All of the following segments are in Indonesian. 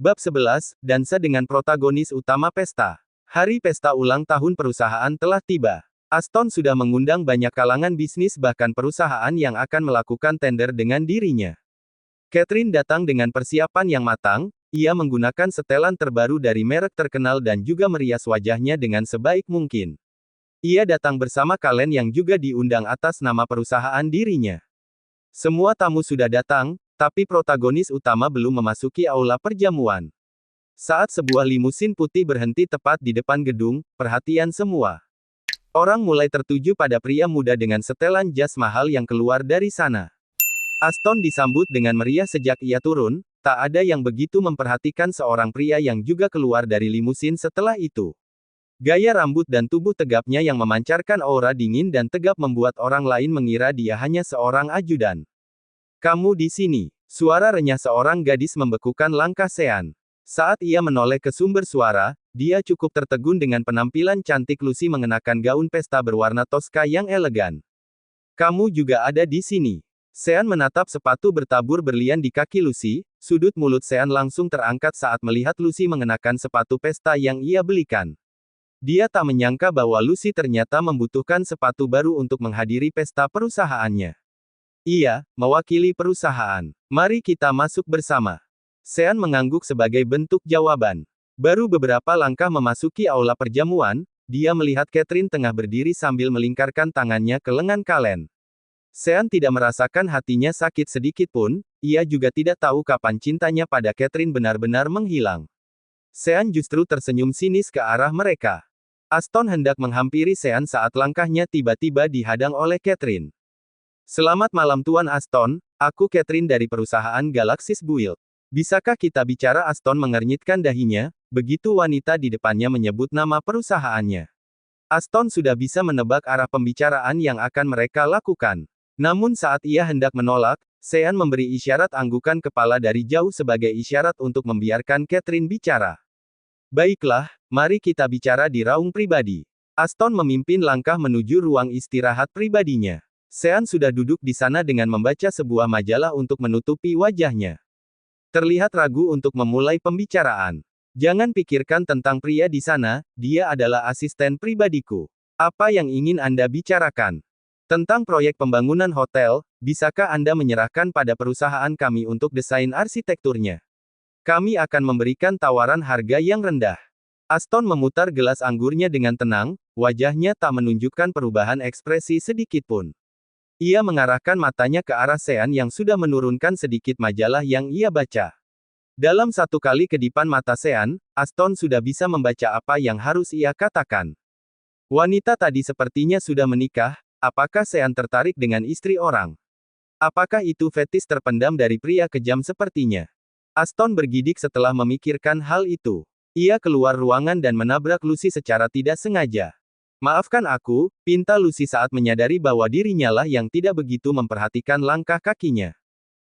Bab 11, Dansa dengan protagonis utama pesta. Hari pesta ulang tahun perusahaan telah tiba. Aston sudah mengundang banyak kalangan bisnis bahkan perusahaan yang akan melakukan tender dengan dirinya. Catherine datang dengan persiapan yang matang, ia menggunakan setelan terbaru dari merek terkenal dan juga merias wajahnya dengan sebaik mungkin. Ia datang bersama Kalen yang juga diundang atas nama perusahaan dirinya. Semua tamu sudah datang, tapi protagonis utama belum memasuki aula perjamuan. Saat sebuah limusin putih berhenti tepat di depan gedung, perhatian semua orang mulai tertuju pada pria muda dengan setelan jas mahal yang keluar dari sana. Aston disambut dengan meriah sejak ia turun, tak ada yang begitu memperhatikan seorang pria yang juga keluar dari limusin setelah itu. Gaya rambut dan tubuh tegapnya yang memancarkan aura dingin dan tegap membuat orang lain mengira dia hanya seorang ajudan. Kamu di sini. Suara renyah seorang gadis membekukan langkah Sean. Saat ia menoleh ke sumber suara, dia cukup tertegun dengan penampilan cantik Lucy mengenakan gaun pesta berwarna toska yang elegan. Kamu juga ada di sini. Sean menatap sepatu bertabur berlian di kaki Lucy, sudut mulut Sean langsung terangkat saat melihat Lucy mengenakan sepatu pesta yang ia belikan. Dia tak menyangka bahwa Lucy ternyata membutuhkan sepatu baru untuk menghadiri pesta perusahaannya. Iya, mewakili perusahaan. Mari kita masuk bersama. Sean mengangguk sebagai bentuk jawaban. Baru beberapa langkah memasuki aula perjamuan, dia melihat Catherine tengah berdiri sambil melingkarkan tangannya ke lengan Kalen. Sean tidak merasakan hatinya sakit sedikit pun, ia juga tidak tahu kapan cintanya pada Catherine benar-benar menghilang. Sean justru tersenyum sinis ke arah mereka. Aston hendak menghampiri Sean saat langkahnya tiba-tiba dihadang oleh Catherine. Selamat malam Tuan Aston, aku Catherine dari perusahaan Galaxis Build. Bisakah kita bicara? Aston mengernyitkan dahinya, begitu wanita di depannya menyebut nama perusahaannya. Aston sudah bisa menebak arah pembicaraan yang akan mereka lakukan. Namun saat ia hendak menolak, Sean memberi isyarat anggukan kepala dari jauh sebagai isyarat untuk membiarkan Catherine bicara. Baiklah, mari kita bicara di raung pribadi. Aston memimpin langkah menuju ruang istirahat pribadinya. Sean sudah duduk di sana dengan membaca sebuah majalah untuk menutupi wajahnya. Terlihat ragu untuk memulai pembicaraan. Jangan pikirkan tentang pria di sana, dia adalah asisten pribadiku. Apa yang ingin Anda bicarakan? Tentang proyek pembangunan hotel, bisakah Anda menyerahkan pada perusahaan kami untuk desain arsitekturnya? Kami akan memberikan tawaran harga yang rendah. Aston memutar gelas anggurnya dengan tenang, wajahnya tak menunjukkan perubahan ekspresi sedikit pun. Ia mengarahkan matanya ke arah Sean yang sudah menurunkan sedikit majalah yang ia baca. Dalam satu kali kedipan mata Sean, Aston sudah bisa membaca apa yang harus ia katakan. Wanita tadi sepertinya sudah menikah, apakah Sean tertarik dengan istri orang? Apakah itu fetis terpendam dari pria kejam sepertinya? Aston bergidik setelah memikirkan hal itu. Ia keluar ruangan dan menabrak Lucy secara tidak sengaja. Maafkan aku, pinta Lucy saat menyadari bahwa dirinya lah yang tidak begitu memperhatikan langkah kakinya.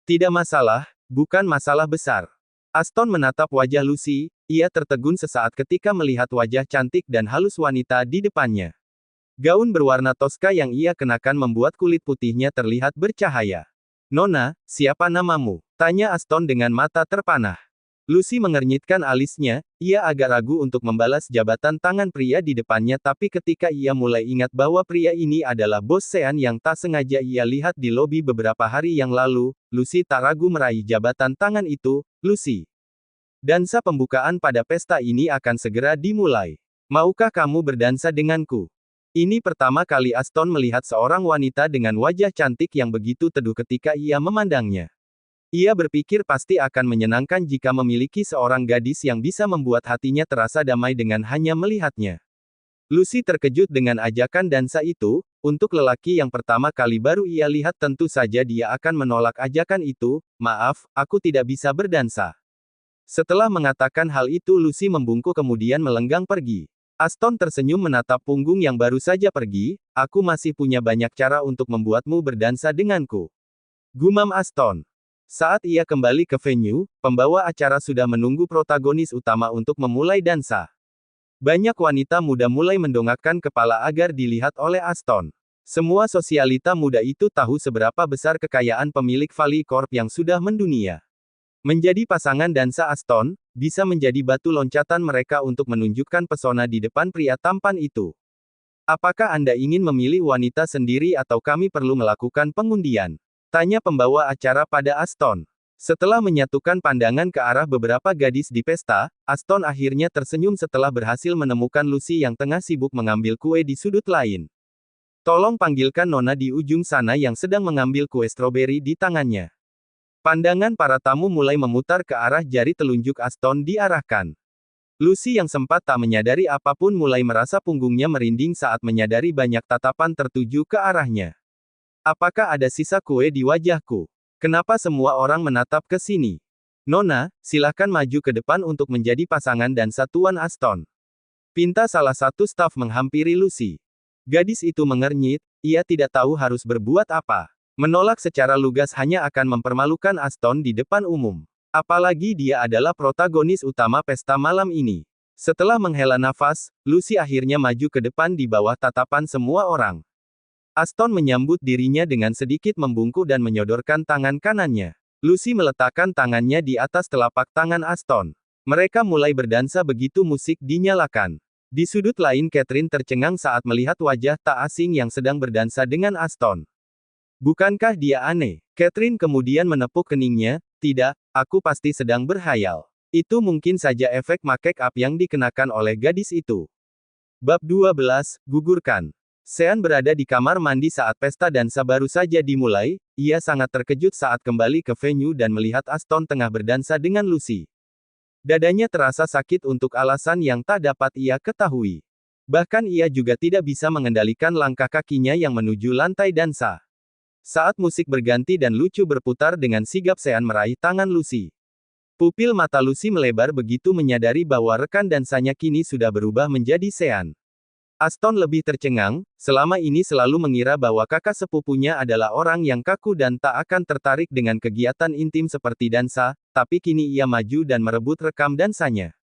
Tidak masalah, bukan masalah besar. Aston menatap wajah Lucy, ia tertegun sesaat ketika melihat wajah cantik dan halus wanita di depannya. Gaun berwarna toska yang ia kenakan membuat kulit putihnya terlihat bercahaya. Nona, siapa namamu? Tanya Aston dengan mata terpanah. Lucy mengernyitkan alisnya, ia agak ragu untuk membalas jabatan tangan pria di depannya tapi ketika ia mulai ingat bahwa pria ini adalah bos Sean yang tak sengaja ia lihat di lobi beberapa hari yang lalu, Lucy tak ragu meraih jabatan tangan itu. Lucy. Dansa pembukaan pada pesta ini akan segera dimulai. Maukah kamu berdansa denganku? Ini pertama kali Aston melihat seorang wanita dengan wajah cantik yang begitu teduh ketika ia memandangnya. Ia berpikir pasti akan menyenangkan jika memiliki seorang gadis yang bisa membuat hatinya terasa damai dengan hanya melihatnya. Lucy terkejut dengan ajakan dansa itu, untuk lelaki yang pertama kali baru ia lihat tentu saja dia akan menolak ajakan itu. Maaf, aku tidak bisa berdansa. Setelah mengatakan hal itu Lucy membungkuk kemudian melenggang pergi. Aston tersenyum menatap punggung yang baru saja pergi, aku masih punya banyak cara untuk membuatmu berdansa denganku. Gumam Aston. Saat ia kembali ke venue, pembawa acara sudah menunggu protagonis utama untuk memulai dansa. Banyak wanita muda mulai mendongakkan kepala agar dilihat oleh Aston. Semua sosialita muda itu tahu seberapa besar kekayaan pemilik Valley Corp yang sudah mendunia. Menjadi pasangan dansa Aston, bisa menjadi batu loncatan mereka untuk menunjukkan pesona di depan pria tampan itu. Apakah Anda ingin memilih wanita sendiri atau kami perlu melakukan pengundian? Tanya pembawa acara pada Aston. Setelah menyatukan pandangan ke arah beberapa gadis di pesta, Aston akhirnya tersenyum setelah berhasil menemukan Lucy yang tengah sibuk mengambil kue di sudut lain. Tolong panggilkan Nona di ujung sana yang sedang mengambil kue stroberi di tangannya. Pandangan para tamu mulai memutar ke arah jari telunjuk Aston diarahkan. Lucy yang sempat tak menyadari apapun mulai merasa punggungnya merinding saat menyadari banyak tatapan tertuju ke arahnya. Apakah ada sisa kue di wajahku? Kenapa semua orang menatap ke sini? Nona, silakan maju ke depan untuk menjadi pasangan dan satuan Aston. Pinta salah satu staf menghampiri Lucy. Gadis itu mengernyit, ia tidak tahu harus berbuat apa. Menolak secara lugas hanya akan mempermalukan Aston di depan umum. Apalagi dia adalah protagonis utama pesta malam ini. Setelah menghela nafas, Lucy akhirnya maju ke depan di bawah tatapan semua orang. Aston menyambut dirinya dengan sedikit membungkuk dan menyodorkan tangan kanannya. Lucy meletakkan tangannya di atas telapak tangan Aston. Mereka mulai berdansa begitu musik dinyalakan. Di sudut lain Catherine tercengang saat melihat wajah tak asing yang sedang berdansa dengan Aston. Bukankah dia aneh? Catherine kemudian menepuk keningnya, tidak, aku pasti sedang berhayal. Itu mungkin saja efek make up yang dikenakan oleh gadis itu. Bab 12, Gugurkan. Sean berada di kamar mandi saat pesta dansa baru saja dimulai, ia sangat terkejut saat kembali ke venue dan melihat Aston tengah berdansa dengan Lucy. Dadanya terasa sakit untuk alasan yang tak dapat ia ketahui. Bahkan ia juga tidak bisa mengendalikan langkah kakinya yang menuju lantai dansa. Saat musik berganti dan lucu berputar dengan sigap Sean meraih tangan Lucy. Pupil mata Lucy melebar begitu menyadari bahwa rekan dansanya kini sudah berubah menjadi Sean. Aston lebih tercengang, selama ini selalu mengira bahwa kakak sepupunya adalah orang yang kaku dan tak akan tertarik dengan kegiatan intim seperti dansa, tapi kini ia maju dan merebut rekam dansanya.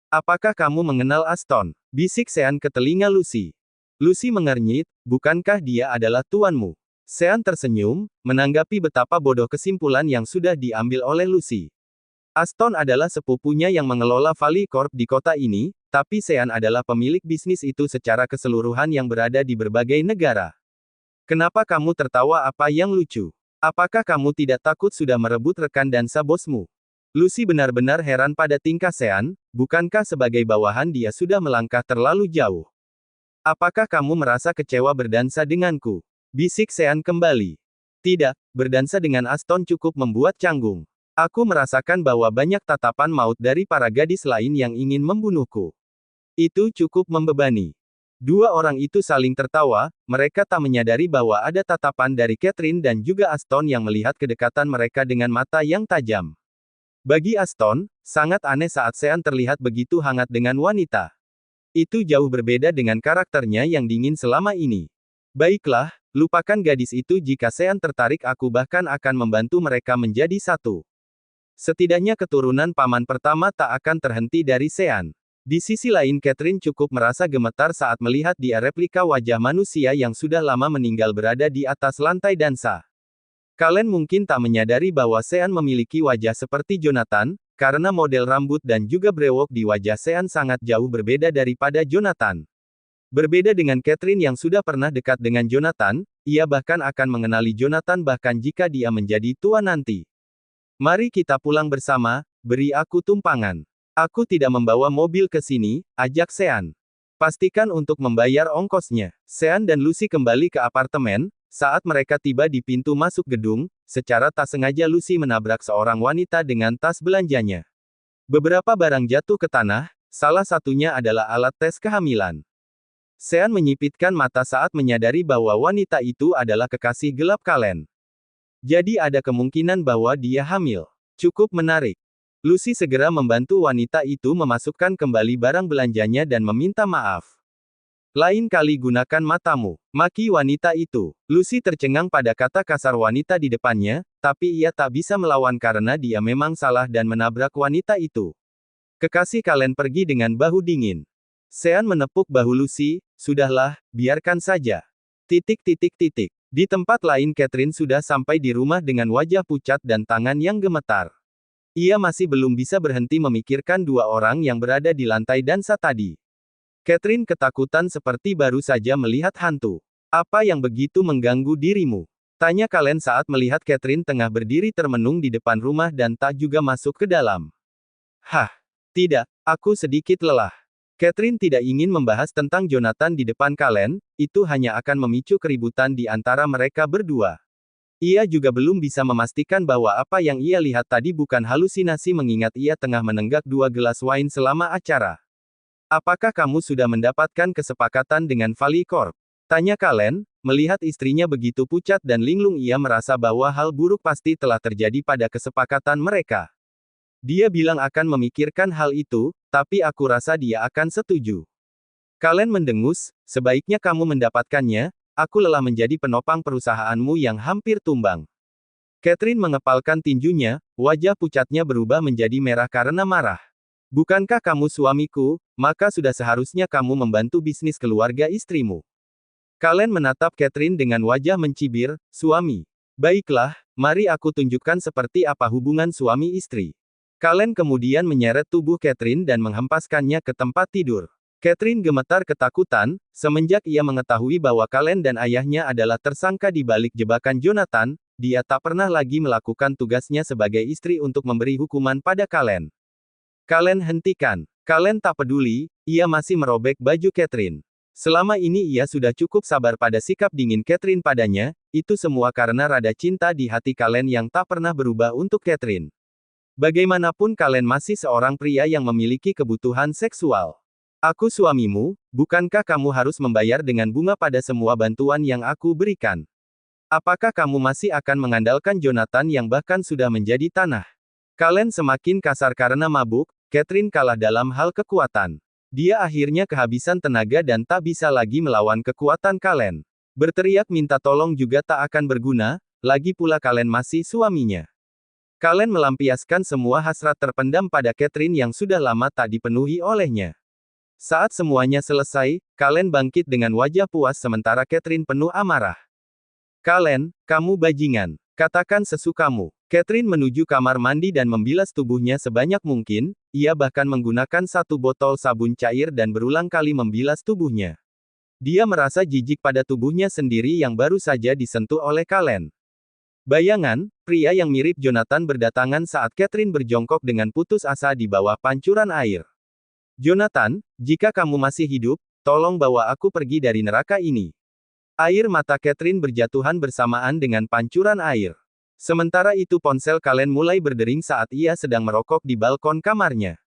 Apakah kamu mengenal Aston? Bisik Sean ke telinga Lucy. Lucy mengernyit, bukankah dia adalah tuanmu? Sean tersenyum, menanggapi betapa bodoh kesimpulan yang sudah diambil oleh Lucy. Aston adalah sepupunya yang mengelola Valley Corp di kota ini, tapi Sean adalah pemilik bisnis itu secara keseluruhan yang berada di berbagai negara. Kenapa kamu tertawa? Apa yang lucu? Apakah kamu tidak takut sudah merebut rekan dansa bosmu? Lucy benar-benar heran pada tingkah Sean, bukankah sebagai bawahan dia sudah melangkah terlalu jauh? Apakah kamu merasa kecewa berdansa denganku? Bisik Sean kembali. Tidak, berdansa dengan Aston cukup membuat canggung. Aku merasakan bahwa banyak tatapan maut dari para gadis lain yang ingin membunuhku. Itu cukup membebani. Dua orang itu saling tertawa, mereka tak menyadari bahwa ada tatapan dari Catherine dan juga Aston yang melihat kedekatan mereka dengan mata yang tajam. Bagi Aston, sangat aneh saat Sean terlihat begitu hangat dengan wanita. Itu jauh berbeda dengan karakternya yang dingin selama ini. Baiklah, lupakan gadis itu jika Sean tertarik aku bahkan akan membantu mereka menjadi satu. Setidaknya keturunan paman pertama tak akan terhenti dari Sean. Di sisi lain Catherine cukup merasa gemetar saat melihat dia replika wajah manusia yang sudah lama meninggal berada di atas lantai dansa. Kalian mungkin tak menyadari bahwa Sean memiliki wajah seperti Jonathan, karena model rambut dan juga brewok di wajah Sean sangat jauh berbeda daripada Jonathan. Berbeda dengan Catherine yang sudah pernah dekat dengan Jonathan, ia bahkan akan mengenali Jonathan bahkan jika dia menjadi tua nanti. Mari kita pulang bersama, beri aku tumpangan. Aku tidak membawa mobil ke sini, ajak Sean. Pastikan untuk membayar ongkosnya. Sean dan Lucy kembali ke apartemen, saat mereka tiba di pintu masuk gedung, secara tak sengaja Lucy menabrak seorang wanita dengan tas belanjanya. Beberapa barang jatuh ke tanah, salah satunya adalah alat tes kehamilan. Sean menyipitkan mata saat menyadari bahwa wanita itu adalah kekasih gelap Kalen. Jadi ada kemungkinan bahwa dia hamil. Cukup menarik. Lucy segera membantu wanita itu memasukkan kembali barang belanjanya dan meminta maaf. Lain kali gunakan matamu, maki wanita itu. Lucy tercengang pada kata kasar wanita di depannya, tapi ia tak bisa melawan karena dia memang salah dan menabrak wanita itu. Kekasih Kalen pergi dengan bahu dingin. Sean menepuk bahu Lucy, sudahlah, biarkan saja. Di tempat lain Catherine sudah sampai di rumah dengan wajah pucat dan tangan yang gemetar. Ia masih belum bisa berhenti memikirkan dua orang yang berada di lantai dansa tadi. Catherine ketakutan seperti baru saja melihat hantu. Apa yang begitu mengganggu dirimu? Tanya Kalen saat melihat Catherine tengah berdiri termenung di depan rumah dan tak juga masuk ke dalam. Hah, tidak, aku sedikit lelah. Catherine tidak ingin membahas tentang Jonathan di depan Kalen, itu hanya akan memicu keributan di antara mereka berdua. Ia juga belum bisa memastikan bahwa apa yang ia lihat tadi bukan halusinasi mengingat ia tengah menenggak 2 gelas wine selama acara. Apakah kamu sudah mendapatkan kesepakatan dengan Valley Corp? Tanya Kalen, melihat istrinya begitu pucat dan linglung ia merasa bahwa hal buruk pasti telah terjadi pada kesepakatan mereka. Dia bilang akan memikirkan hal itu, tapi aku rasa dia akan setuju. Kalen mendengus, sebaiknya kamu mendapatkannya, aku lelah menjadi penopang perusahaanmu yang hampir tumbang. Catherine mengepalkan tinjunya, wajah pucatnya berubah menjadi merah karena marah. Bukankah kamu suamiku, maka sudah seharusnya kamu membantu bisnis keluarga istrimu. Kalen menatap Catherine dengan wajah mencibir, suami. Baiklah, mari aku tunjukkan seperti apa hubungan suami istri. Kalen kemudian menyeret tubuh Catherine dan menghempaskannya ke tempat tidur. Catherine gemetar ketakutan, semenjak ia mengetahui bahwa Kalen dan ayahnya adalah tersangka di balik jebakan Jonathan, dia tak pernah lagi melakukan tugasnya sebagai istri untuk memberi hukuman pada Kalen. Kalen hentikan. Kalen tak peduli, ia masih merobek baju Catherine. Selama ini ia sudah cukup sabar pada sikap dingin Catherine padanya, itu semua karena rada cinta di hati Kalen yang tak pernah berubah untuk Catherine. Bagaimanapun Kalen masih seorang pria yang memiliki kebutuhan seksual. Aku suamimu, bukankah kamu harus membayar dengan bunga pada semua bantuan yang aku berikan? Apakah kamu masih akan mengandalkan Jonathan yang bahkan sudah menjadi tanah? Kalen semakin kasar karena mabuk, Catherine kalah dalam hal kekuatan. Dia akhirnya kehabisan tenaga dan tak bisa lagi melawan kekuatan Kalen. Berteriak minta tolong juga tak akan berguna, lagi pula Kalen masih suaminya. Kalen melampiaskan semua hasrat terpendam pada Catherine yang sudah lama tak dipenuhi olehnya. Saat semuanya selesai, Kalen bangkit dengan wajah puas sementara Catherine penuh amarah. Kalen, kamu bajingan. Katakan sesukamu. Catherine menuju kamar mandi dan membilas tubuhnya sebanyak mungkin, ia bahkan menggunakan 1 botol sabun cair dan berulang kali membilas tubuhnya. Dia merasa jijik pada tubuhnya sendiri yang baru saja disentuh oleh Kalen. Bayangan, pria yang mirip Jonathan berdatangan saat Catherine berjongkok dengan putus asa di bawah pancuran air. Jonathan, jika kamu masih hidup, tolong bawa aku pergi dari neraka ini. Air mata Catherine berjatuhan bersamaan dengan pancuran air. Sementara itu ponsel Kalen mulai berdering saat ia sedang merokok di balkon kamarnya.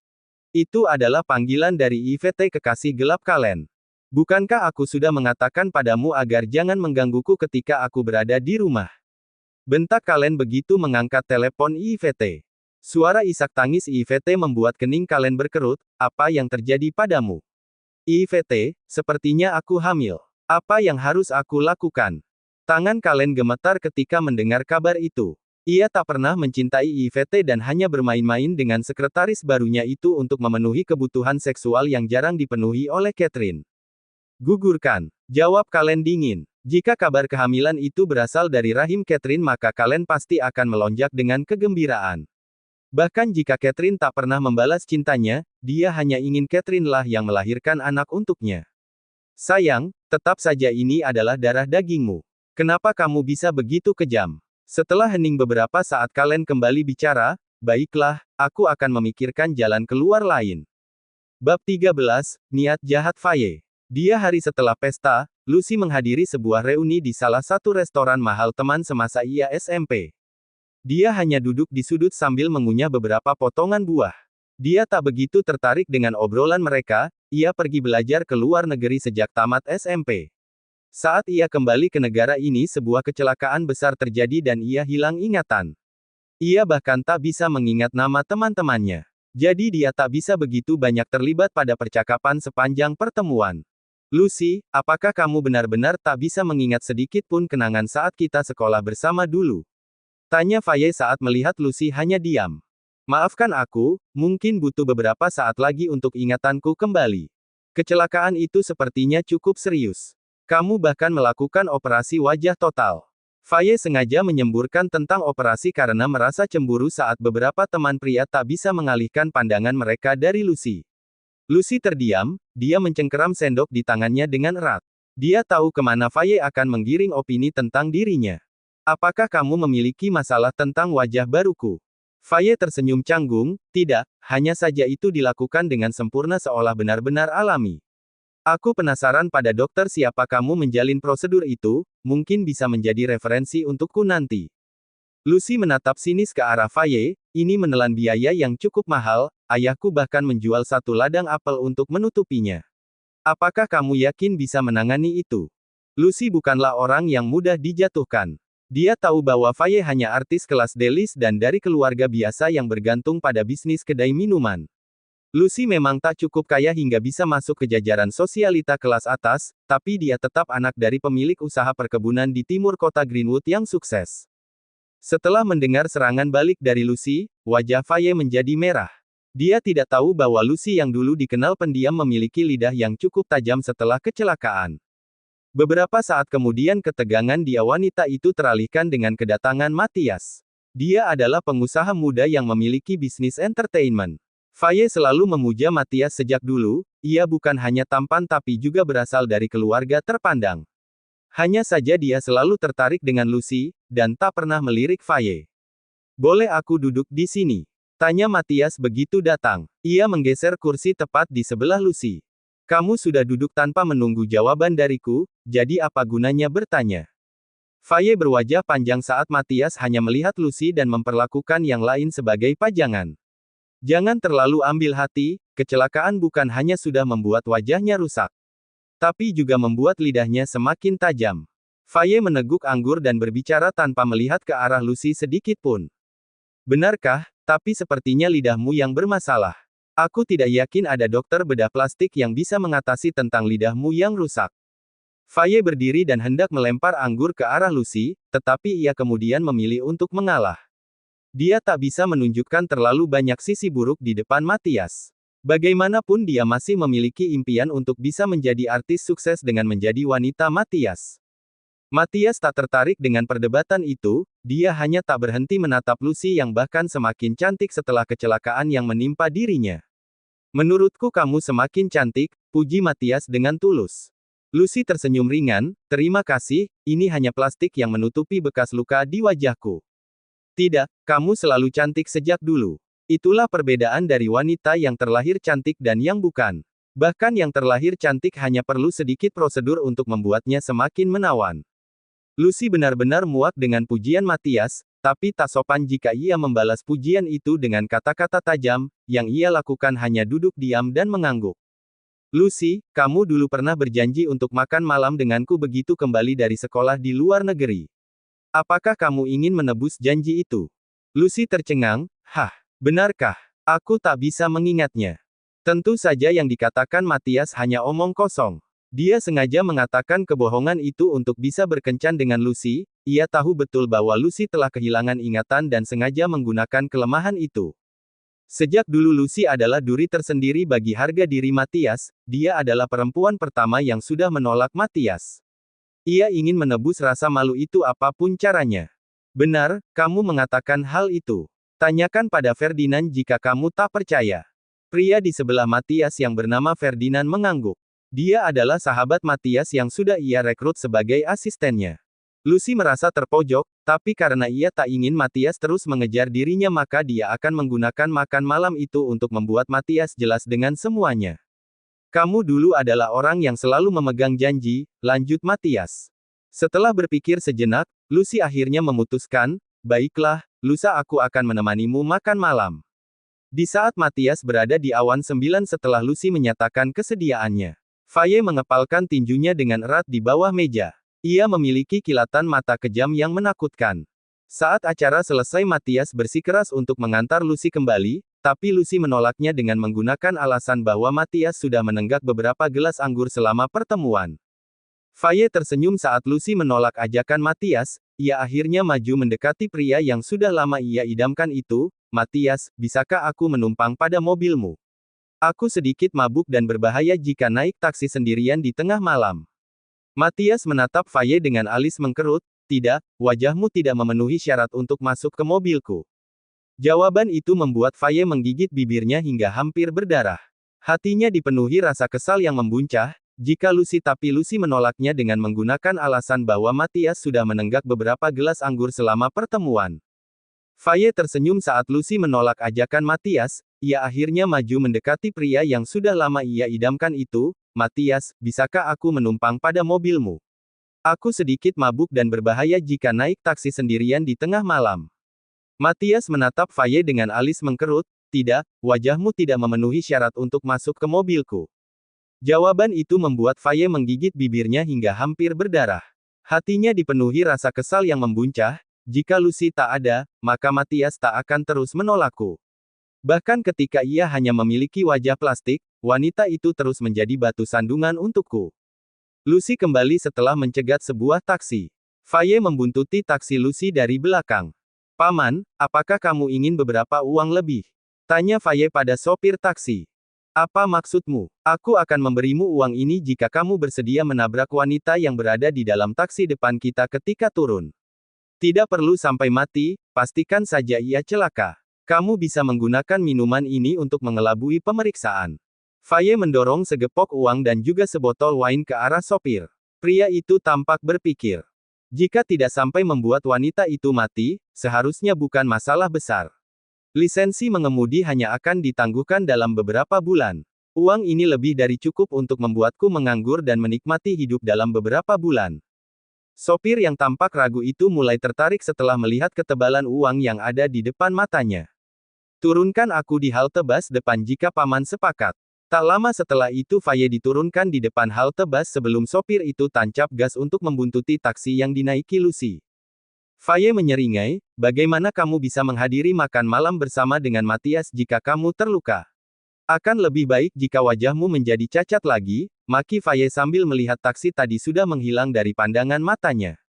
Itu adalah panggilan dari IVT kekasih gelap Kalen. Bukankah aku sudah mengatakan padamu agar jangan menggangguku ketika aku berada di rumah? Bentak Kalen begitu mengangkat telepon IVT. Suara isak tangis IVT membuat kening Kalen berkerut, apa yang terjadi padamu? IVT, sepertinya aku hamil. Apa yang harus aku lakukan? Tangan Kalen gemetar ketika mendengar kabar itu. Ia tak pernah mencintai IVT dan hanya bermain-main dengan sekretaris barunya itu untuk memenuhi kebutuhan seksual yang jarang dipenuhi oleh Catherine. Gugurkan, jawab Kalen dingin. Jika kabar kehamilan itu berasal dari rahim Catherine maka Kalen pasti akan melonjak dengan kegembiraan. Bahkan jika Catherine tak pernah membalas cintanya, dia hanya ingin Catherine lah yang melahirkan anak untuknya. Sayang, tetap saja ini adalah darah dagingmu. Kenapa kamu bisa begitu kejam? Setelah hening beberapa saat Kalen kembali bicara, baiklah, aku akan memikirkan jalan keluar lain. Bab 13, Niat Jahat Faye. Dia hari setelah pesta, Lucy menghadiri sebuah reuni di salah satu restoran mahal teman semasa ia SMP. Dia hanya duduk di sudut sambil mengunyah beberapa potongan buah. Dia tak begitu tertarik dengan obrolan mereka, ia pergi belajar ke luar negeri sejak tamat SMP. Saat ia kembali ke negara ini sebuah kecelakaan besar terjadi dan ia hilang ingatan. Ia bahkan tak bisa mengingat nama teman-temannya. Jadi dia tak bisa begitu banyak terlibat pada percakapan sepanjang pertemuan. Lucy, apakah kamu benar-benar tak bisa mengingat sedikit pun kenangan saat kita sekolah bersama dulu? Tanya Faye saat melihat Lucy hanya diam. Maafkan aku, mungkin butuh beberapa saat lagi untuk ingatanku kembali. Kecelakaan itu sepertinya cukup serius. Kamu bahkan melakukan operasi wajah total. Faye sengaja menyemburkan tentang operasi karena merasa cemburu saat beberapa teman pria tak bisa mengalihkan pandangan mereka dari Lucy. Lucy terdiam, dia mencengkeram sendok di tangannya dengan erat. Dia tahu kemana Faye akan menggiring opini tentang dirinya. Apakah kamu memiliki masalah tentang wajah baruku? Faye tersenyum canggung, tidak, hanya saja itu dilakukan dengan sempurna seolah benar-benar alami. Aku penasaran pada dokter siapa kamu menjalin prosedur itu, mungkin bisa menjadi referensi untukku nanti. Lucy menatap sinis ke arah Faye, ini menelan biaya yang cukup mahal, ayahku bahkan menjual satu ladang apel untuk menutupinya. Apakah kamu yakin bisa menangani itu? Lucy bukanlah orang yang mudah dijatuhkan. Dia tahu bahwa Faye hanya artis kelas D-list dan dari keluarga biasa yang bergantung pada bisnis kedai minuman. Lucy memang tak cukup kaya hingga bisa masuk ke jajaran sosialita kelas atas, tapi dia tetap anak dari pemilik usaha perkebunan di timur kota Greenwood yang sukses. Setelah mendengar serangan balik dari Lucy, wajah Faye menjadi merah. Dia tidak tahu bahwa Lucy yang dulu dikenal pendiam memiliki lidah yang cukup tajam setelah kecelakaan. Beberapa saat kemudian ketegangan di wanita itu teralihkan dengan kedatangan Matthias. Dia adalah pengusaha muda yang memiliki bisnis entertainment. Faye selalu memuja Matthias sejak dulu, ia bukan hanya tampan tapi juga berasal dari keluarga terpandang. Hanya saja dia selalu tertarik dengan Lucy, dan tak pernah melirik Faye. Boleh aku duduk di sini? Tanya Matthias begitu datang. Ia menggeser kursi tepat di sebelah Lucy. Kamu sudah duduk tanpa menunggu jawaban dariku, jadi apa gunanya bertanya? Faye berwajah panjang saat Matthias hanya melihat Lucy dan memperlakukan yang lain sebagai pajangan. Jangan terlalu ambil hati, kecelakaan bukan hanya sudah membuat wajahnya rusak, tapi juga membuat lidahnya semakin tajam. Faye meneguk anggur dan berbicara tanpa melihat ke arah Lucy sedikit pun. Benarkah, tapi sepertinya lidahmu yang bermasalah. Aku tidak yakin ada dokter bedah plastik yang bisa mengatasi tentang lidahmu yang rusak. Faye berdiri dan hendak melempar anggur ke arah Lucy, tetapi ia kemudian memilih untuk mengalah. Dia tak bisa menunjukkan terlalu banyak sisi buruk di depan Matthias. Bagaimanapun dia masih memiliki impian untuk bisa menjadi artis sukses dengan menjadi wanita Matthias. Matthias tak tertarik dengan perdebatan itu, dia hanya tak berhenti menatap Lucy yang bahkan semakin cantik setelah kecelakaan yang menimpa dirinya. Menurutku kamu semakin cantik, puji Matthias dengan tulus. Lucy tersenyum ringan, terima kasih, ini hanya plastik yang menutupi bekas luka di wajahku. Tidak, kamu selalu cantik sejak dulu. Itulah perbedaan dari wanita yang terlahir cantik dan yang bukan. Bahkan yang terlahir cantik hanya perlu sedikit prosedur untuk membuatnya semakin menawan. Lucy benar-benar muak dengan pujian Matthias, tapi tak sopan jika ia membalas pujian itu dengan kata-kata tajam, yang ia lakukan hanya duduk diam dan mengangguk. Lucy, kamu dulu pernah berjanji untuk makan malam denganku begitu kembali dari sekolah di luar negeri. Apakah kamu ingin menebus janji itu? Lucy tercengang, hah, benarkah? Aku tak bisa mengingatnya. Tentu saja yang dikatakan Matthias hanya omong kosong. Dia sengaja mengatakan kebohongan itu untuk bisa berkencan dengan Lucy, ia tahu betul bahwa Lucy telah kehilangan ingatan dan sengaja menggunakan kelemahan itu. Sejak dulu Lucy adalah duri tersendiri bagi harga diri Matthias, dia adalah perempuan pertama yang sudah menolak Matthias. Ia ingin menebus rasa malu itu apapun caranya. Benar, kamu mengatakan hal itu. Tanyakan pada Ferdinand jika kamu tak percaya. Pria di sebelah Matthias yang bernama Ferdinand mengangguk. Dia adalah sahabat Matthias yang sudah ia rekrut sebagai asistennya. Lucy merasa terpojok, tapi karena ia tak ingin Matthias terus mengejar dirinya maka dia akan menggunakan makan malam itu untuk membuat Matthias jelas dengan semuanya. Kamu dulu adalah orang yang selalu memegang janji, lanjut Matthias. Setelah berpikir sejenak, Lucy akhirnya memutuskan, baiklah, lusa aku akan menemanimu makan malam. Di saat Matthias berada di awan 9 setelah Lucy menyatakan kesediaannya, Faye mengepalkan tinjunya dengan erat di bawah meja. Ia memiliki kilatan mata kejam yang menakutkan. Saat acara selesai Matthias bersikeras untuk mengantar Lucy kembali, tapi Lucy menolaknya dengan menggunakan alasan bahwa Matthias sudah menenggak beberapa gelas anggur selama pertemuan. Faye tersenyum saat Lucy menolak ajakan Matthias, ia akhirnya maju mendekati pria yang sudah lama ia idamkan itu, Matthias, bisakah aku menumpang pada mobilmu? Aku sedikit mabuk dan berbahaya jika naik taksi sendirian di tengah malam. Matthias menatap Faye dengan alis mengkerut, tidak, wajahmu tidak memenuhi syarat untuk masuk ke mobilku. Jawaban itu membuat Faye menggigit bibirnya hingga hampir berdarah. Hatinya dipenuhi rasa kesal yang membuncah, tapi Lucy menolaknya dengan menggunakan alasan bahwa Matthias sudah menenggak beberapa gelas anggur selama pertemuan. Faye tersenyum saat Lucy menolak ajakan Matthias, ia akhirnya maju mendekati pria yang sudah lama ia idamkan itu. Matthias, bisakah aku menumpang pada mobilmu? Aku sedikit mabuk dan berbahaya jika naik taksi sendirian di tengah malam. Matthias menatap Faye dengan alis mengkerut, tidak, wajahmu tidak memenuhi syarat untuk masuk ke mobilku. Jawaban itu membuat Faye menggigit bibirnya hingga hampir berdarah. Hatinya dipenuhi rasa kesal yang membuncah, jika Lucy tak ada, maka Matthias tak akan terus menolakku. Bahkan ketika ia hanya memiliki wajah plastik, wanita itu terus menjadi batu sandungan untukku. Lucy kembali setelah mencegat sebuah taksi. Faye membuntuti taksi Lucy dari belakang. Paman, apakah kamu ingin beberapa uang lebih? Tanya Faye pada sopir taksi. Apa maksudmu? Aku akan memberimu uang ini jika kamu bersedia menabrak wanita yang berada di dalam taksi depan kita ketika turun. Tidak perlu sampai mati, pastikan saja ia celaka. Kamu bisa menggunakan minuman ini untuk mengelabui pemeriksaan. Faye mendorong segepok uang dan juga sebotol wine ke arah sopir. Pria itu tampak berpikir. Jika tidak sampai membuat wanita itu mati, seharusnya bukan masalah besar. Lisensi mengemudi hanya akan ditangguhkan dalam beberapa bulan. Uang ini lebih dari cukup untuk membuatku menganggur dan menikmati hidup dalam beberapa bulan. Sopir yang tampak ragu itu mulai tertarik setelah melihat ketebalan uang yang ada di depan matanya. Turunkan aku di halte bus depan jika paman sepakat. Tak lama setelah itu Faye diturunkan di depan halte bus sebelum sopir itu tancap gas untuk membuntuti taksi yang dinaiki Lucy. Faye menyeringai, bagaimana kamu bisa menghadiri makan malam bersama dengan Matthias jika kamu terluka? Akan lebih baik jika wajahmu menjadi cacat lagi, maki Faye sambil melihat taksi tadi sudah menghilang dari pandangan matanya.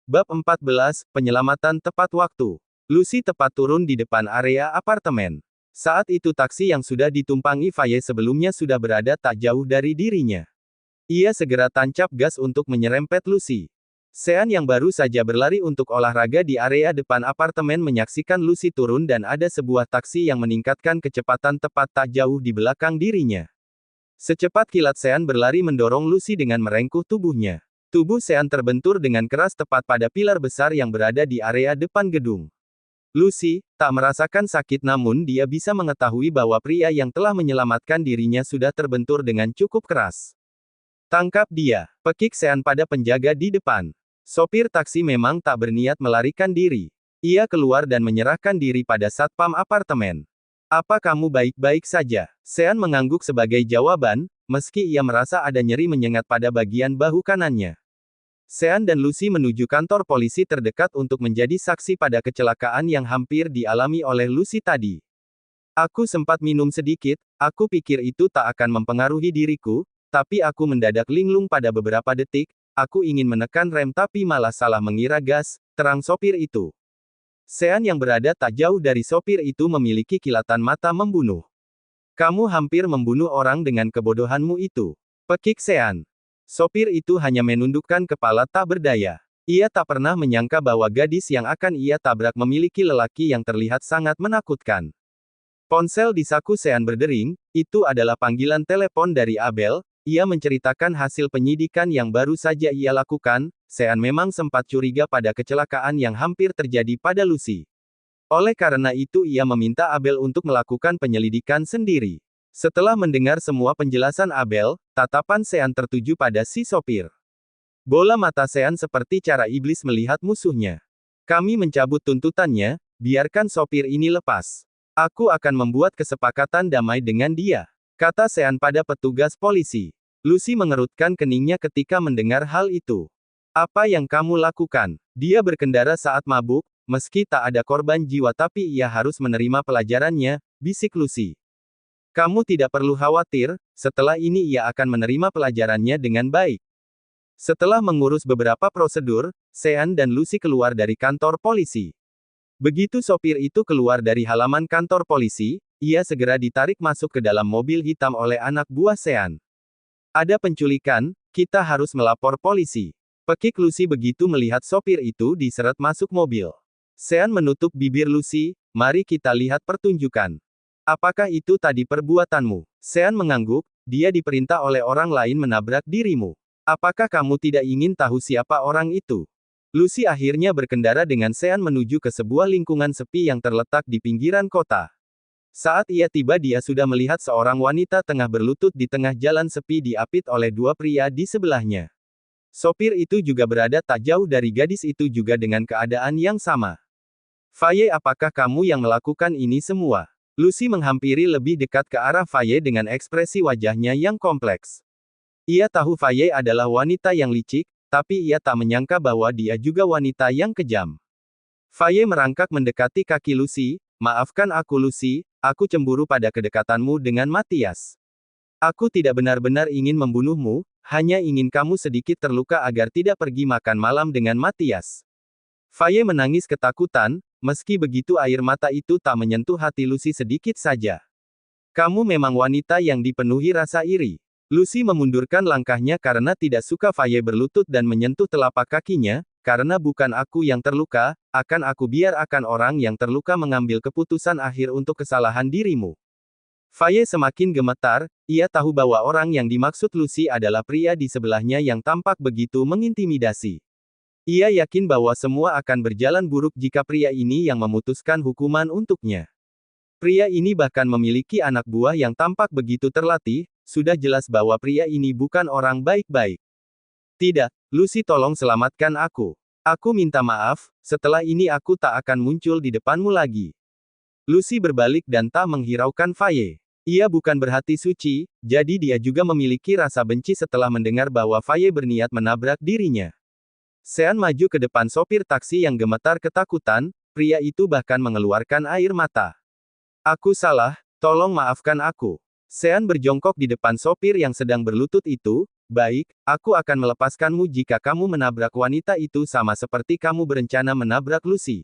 Bab 14, Penyelamatan tepat waktu. Lucy tepat turun di depan area apartemen. Saat itu taksi yang sudah ditumpangi Faye sebelumnya sudah berada tak jauh dari dirinya. Ia segera tancap gas untuk menyerempet Lucy. Sean yang baru saja berlari untuk olahraga di area depan apartemen menyaksikan Lucy turun dan ada sebuah taksi yang meningkatkan kecepatan tepat tak jauh di belakang dirinya. Secepat kilat Sean berlari mendorong Lucy dengan merengkuh tubuhnya. Tubuh Sean terbentur dengan keras tepat pada pilar besar yang berada di area depan gedung. Lucy, tak merasakan sakit namun dia bisa mengetahui bahwa pria yang telah menyelamatkan dirinya sudah terbentur dengan cukup keras. Tangkap dia, pekik Sean pada penjaga di depan. Sopir taksi memang tak berniat melarikan diri. Ia keluar dan menyerahkan diri pada satpam apartemen. Apa kamu baik-baik saja? Sean mengangguk sebagai jawaban, meski ia merasa ada nyeri menyengat pada bagian bahu kanannya. Sean dan Lucy menuju kantor polisi terdekat untuk menjadi saksi pada kecelakaan yang hampir dialami oleh Lucy tadi. Aku sempat minum sedikit, aku pikir itu tak akan mempengaruhi diriku, tapi aku mendadak linglung pada beberapa detik, aku ingin menekan rem tapi malah salah mengira gas, terang sopir itu. Sean yang berada tak jauh dari sopir itu memiliki kilatan mata membunuh. Kamu hampir membunuh orang dengan kebodohanmu itu. Pekik Sean. Sopir itu hanya menundukkan kepala tak berdaya. Ia tak pernah menyangka bahwa gadis yang akan ia tabrak memiliki lelaki yang terlihat sangat menakutkan. Ponsel di saku Sean berdering, itu adalah panggilan telepon dari Abel, ia menceritakan hasil penyidikan yang baru saja ia lakukan. Sean memang sempat curiga pada kecelakaan yang hampir terjadi pada Lucy. Oleh karena itu ia meminta Abel untuk melakukan penyelidikan sendiri. Setelah mendengar semua penjelasan Abel, tatapan Sean tertuju pada si sopir. Bola mata Sean seperti cara iblis melihat musuhnya. Kami mencabut tuntutannya, biarkan sopir ini lepas. Aku akan membuat kesepakatan damai dengan dia, kata Sean pada petugas polisi. Lucy mengerutkan keningnya ketika mendengar hal itu. Apa yang kamu lakukan? Dia berkendara saat mabuk, meski tak ada korban jiwa tapi ia harus menerima pelajarannya, bisik Lucy. Kamu tidak perlu khawatir, setelah ini ia akan menerima pelajarannya dengan baik. Setelah mengurus beberapa prosedur, Sean dan Lucy keluar dari kantor polisi. Begitu sopir itu keluar dari halaman kantor polisi, ia segera ditarik masuk ke dalam mobil hitam oleh anak buah Sean. Ada penculikan, kita harus melapor polisi. Pekik Lucy begitu melihat sopir itu diseret masuk mobil. Sean menutup bibir Lucy, mari kita lihat pertunjukan. Apakah itu tadi perbuatanmu? Sean mengangguk, dia diperintah oleh orang lain menabrak dirimu. Apakah kamu tidak ingin tahu siapa orang itu? Lucy akhirnya berkendara dengan Sean menuju ke sebuah lingkungan sepi yang terletak di pinggiran kota. Saat ia tiba dia sudah melihat seorang wanita tengah berlutut di tengah jalan sepi diapit oleh dua pria di sebelahnya. Sopir itu juga berada tak jauh dari gadis itu juga dengan keadaan yang sama. Faye, apakah kamu yang melakukan ini semua? Lucy menghampiri lebih dekat ke arah Faye dengan ekspresi wajahnya yang kompleks. Ia tahu Faye adalah wanita yang licik, tapi ia tak menyangka bahwa dia juga wanita yang kejam. Faye merangkak mendekati kaki Lucy, maafkan aku Lucy, aku cemburu pada kedekatanmu dengan Matthias. Aku tidak benar-benar ingin membunuhmu, hanya ingin kamu sedikit terluka agar tidak pergi makan malam dengan Matthias. Faye menangis ketakutan, meski begitu air mata itu tak menyentuh hati Lucy sedikit saja. Kamu memang wanita yang dipenuhi rasa iri. Lucy memundurkan langkahnya karena tidak suka Faye berlutut dan menyentuh telapak kakinya, karena bukan aku yang terluka, akan aku biarkan orang yang terluka mengambil keputusan akhir untuk kesalahan dirimu. Faye semakin gemetar, ia tahu bahwa orang yang dimaksud Lucy adalah pria di sebelahnya yang tampak begitu mengintimidasi. Ia yakin bahwa semua akan berjalan buruk jika pria ini yang memutuskan hukuman untuknya. Pria ini bahkan memiliki anak buah yang tampak begitu terlatih, sudah jelas bahwa pria ini bukan orang baik-baik. Tidak, Lucy, tolong selamatkan aku. Aku minta maaf, setelah ini aku tak akan muncul di depanmu lagi. Lucy berbalik dan tak menghiraukan Faye. Ia bukan berhati suci, jadi dia juga memiliki rasa benci setelah mendengar bahwa Faye berniat menabrak dirinya. Sean maju ke depan sopir taksi yang gemetar ketakutan, pria itu bahkan mengeluarkan air mata. Aku salah, tolong maafkan aku. Sean berjongkok di depan sopir yang sedang berlutut itu, baik, aku akan melepaskanmu jika kamu menabrak wanita itu sama seperti kamu berencana menabrak Lucy.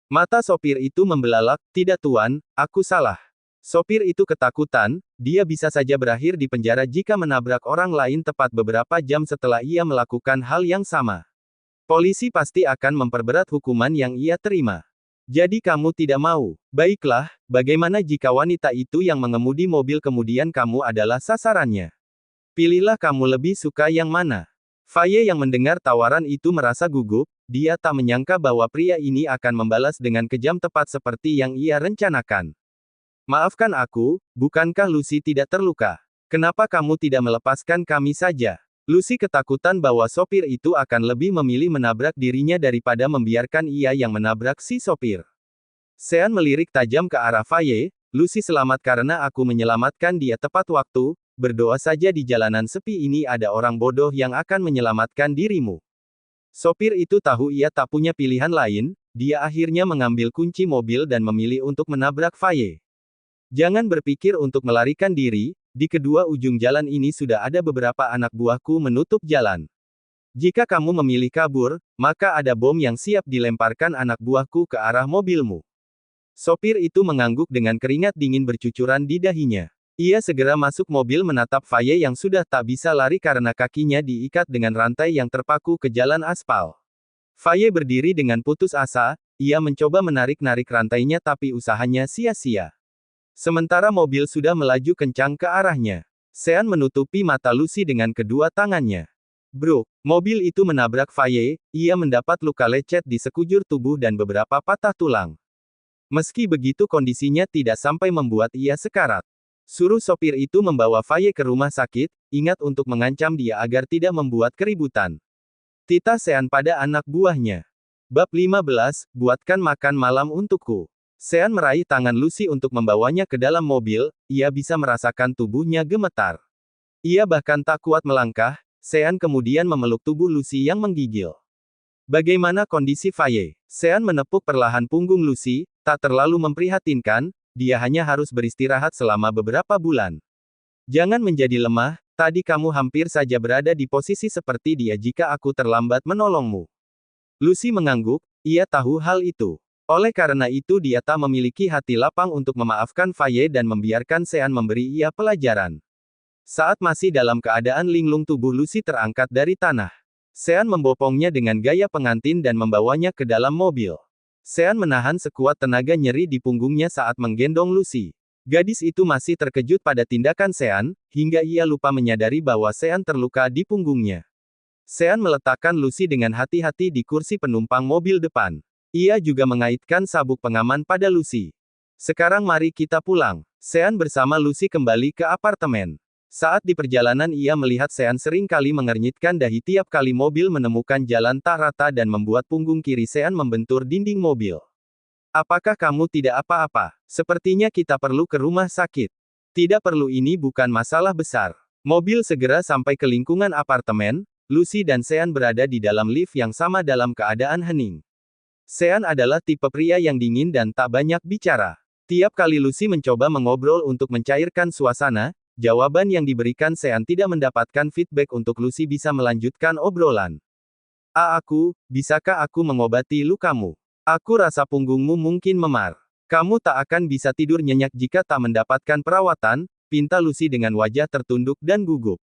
Mata sopir itu membelalak, tidak tuan, aku salah. Sopir itu ketakutan, dia bisa saja berakhir di penjara jika menabrak orang lain tepat beberapa jam setelah ia melakukan hal yang sama. Polisi pasti akan memperberat hukuman yang ia terima. Jadi kamu tidak mau. Baiklah, bagaimana jika wanita itu yang mengemudi mobil kemudian kamu adalah sasarannya? Pilihlah kamu lebih suka yang mana. Faye yang mendengar tawaran itu merasa gugup, dia tak menyangka bahwa pria ini akan membalas dengan kejam tepat seperti yang ia rencanakan. Maafkan aku, bukankah Lucy tidak terluka? Kenapa kamu tidak melepaskan kami saja? Lucy ketakutan bahwa sopir itu akan lebih memilih menabrak dirinya daripada membiarkan ia yang menabrak si sopir. Sean melirik tajam ke arah Faye, Lucy selamat karena aku menyelamatkan dia tepat waktu, berdoa saja di jalanan sepi ini ada orang bodoh yang akan menyelamatkan dirimu. Sopir itu tahu ia tak punya pilihan lain, dia akhirnya mengambil kunci mobil dan memilih untuk menabrak Faye. Jangan berpikir untuk melarikan diri, di kedua ujung jalan ini sudah ada beberapa anak buahku menutup jalan. Jika kamu memilih kabur, maka ada bom yang siap dilemparkan anak buahku ke arah mobilmu. Sopir itu mengangguk dengan keringat dingin bercucuran di dahinya. Ia segera masuk mobil menatap Faye yang sudah tak bisa lari karena kakinya diikat dengan rantai yang terpaku ke jalan aspal. Faye berdiri dengan putus asa, ia mencoba menarik-narik rantainya tapi usahanya sia-sia. Sementara mobil sudah melaju kencang ke arahnya. Sean menutupi mata Lucy dengan kedua tangannya. Bruk, mobil itu menabrak Faye, ia mendapat luka lecet di sekujur tubuh dan beberapa patah tulang. Meski begitu kondisinya tidak sampai membuat ia sekarat. Suruh sopir itu membawa Faye ke rumah sakit, ingat untuk mengancam dia agar tidak membuat keributan. Tita Sean pada anak buahnya. Bab 15, buatkan makan malam untukku. Sean meraih tangan Lucy untuk membawanya ke dalam mobil, ia bisa merasakan tubuhnya gemetar. Ia bahkan tak kuat melangkah, Sean kemudian memeluk tubuh Lucy yang menggigil. Bagaimana kondisi Faye? Sean menepuk perlahan punggung Lucy, tak terlalu memprihatinkan, dia hanya harus beristirahat selama beberapa bulan. Jangan menjadi lemah, tadi kamu hampir saja berada di posisi seperti dia jika aku terlambat menolongmu. Lucy mengangguk, ia tahu hal itu. Oleh karena itu dia tak memiliki hati lapang untuk memaafkan Faye dan membiarkan Sean memberi ia pelajaran. Saat masih dalam keadaan linglung tubuh Lucy terangkat dari tanah. Sean membopongnya dengan gaya pengantin dan membawanya ke dalam mobil. Sean menahan sekuat tenaga nyeri di punggungnya saat menggendong Lucy. Gadis itu masih terkejut pada tindakan Sean, hingga ia lupa menyadari bahwa Sean terluka di punggungnya. Sean meletakkan Lucy dengan hati-hati di kursi penumpang mobil depan. Ia juga mengaitkan sabuk pengaman pada Lucy. Sekarang mari kita pulang. Sean bersama Lucy kembali ke apartemen. Saat di perjalanan ia melihat Sean sering kali mengernyitkan dahi tiap kali mobil menemukan jalan tak rata dan membuat punggung kiri Sean membentur dinding mobil. Apakah kamu tidak apa-apa? Sepertinya kita perlu ke rumah sakit. Tidak perlu, ini bukan masalah besar. Mobil segera sampai ke lingkungan apartemen. Lucy dan Sean berada di dalam lift yang sama dalam keadaan hening. Sean adalah tipe pria yang dingin dan tak banyak bicara. Tiap kali Lucy mencoba mengobrol untuk mencairkan suasana, jawaban yang diberikan Sean tidak mendapatkan feedback untuk Lucy bisa melanjutkan obrolan. Bisakah aku mengobati lukamu? Aku rasa punggungmu mungkin memar. Kamu tak akan bisa tidur nyenyak jika tak mendapatkan perawatan, pinta Lucy dengan wajah tertunduk dan gugup.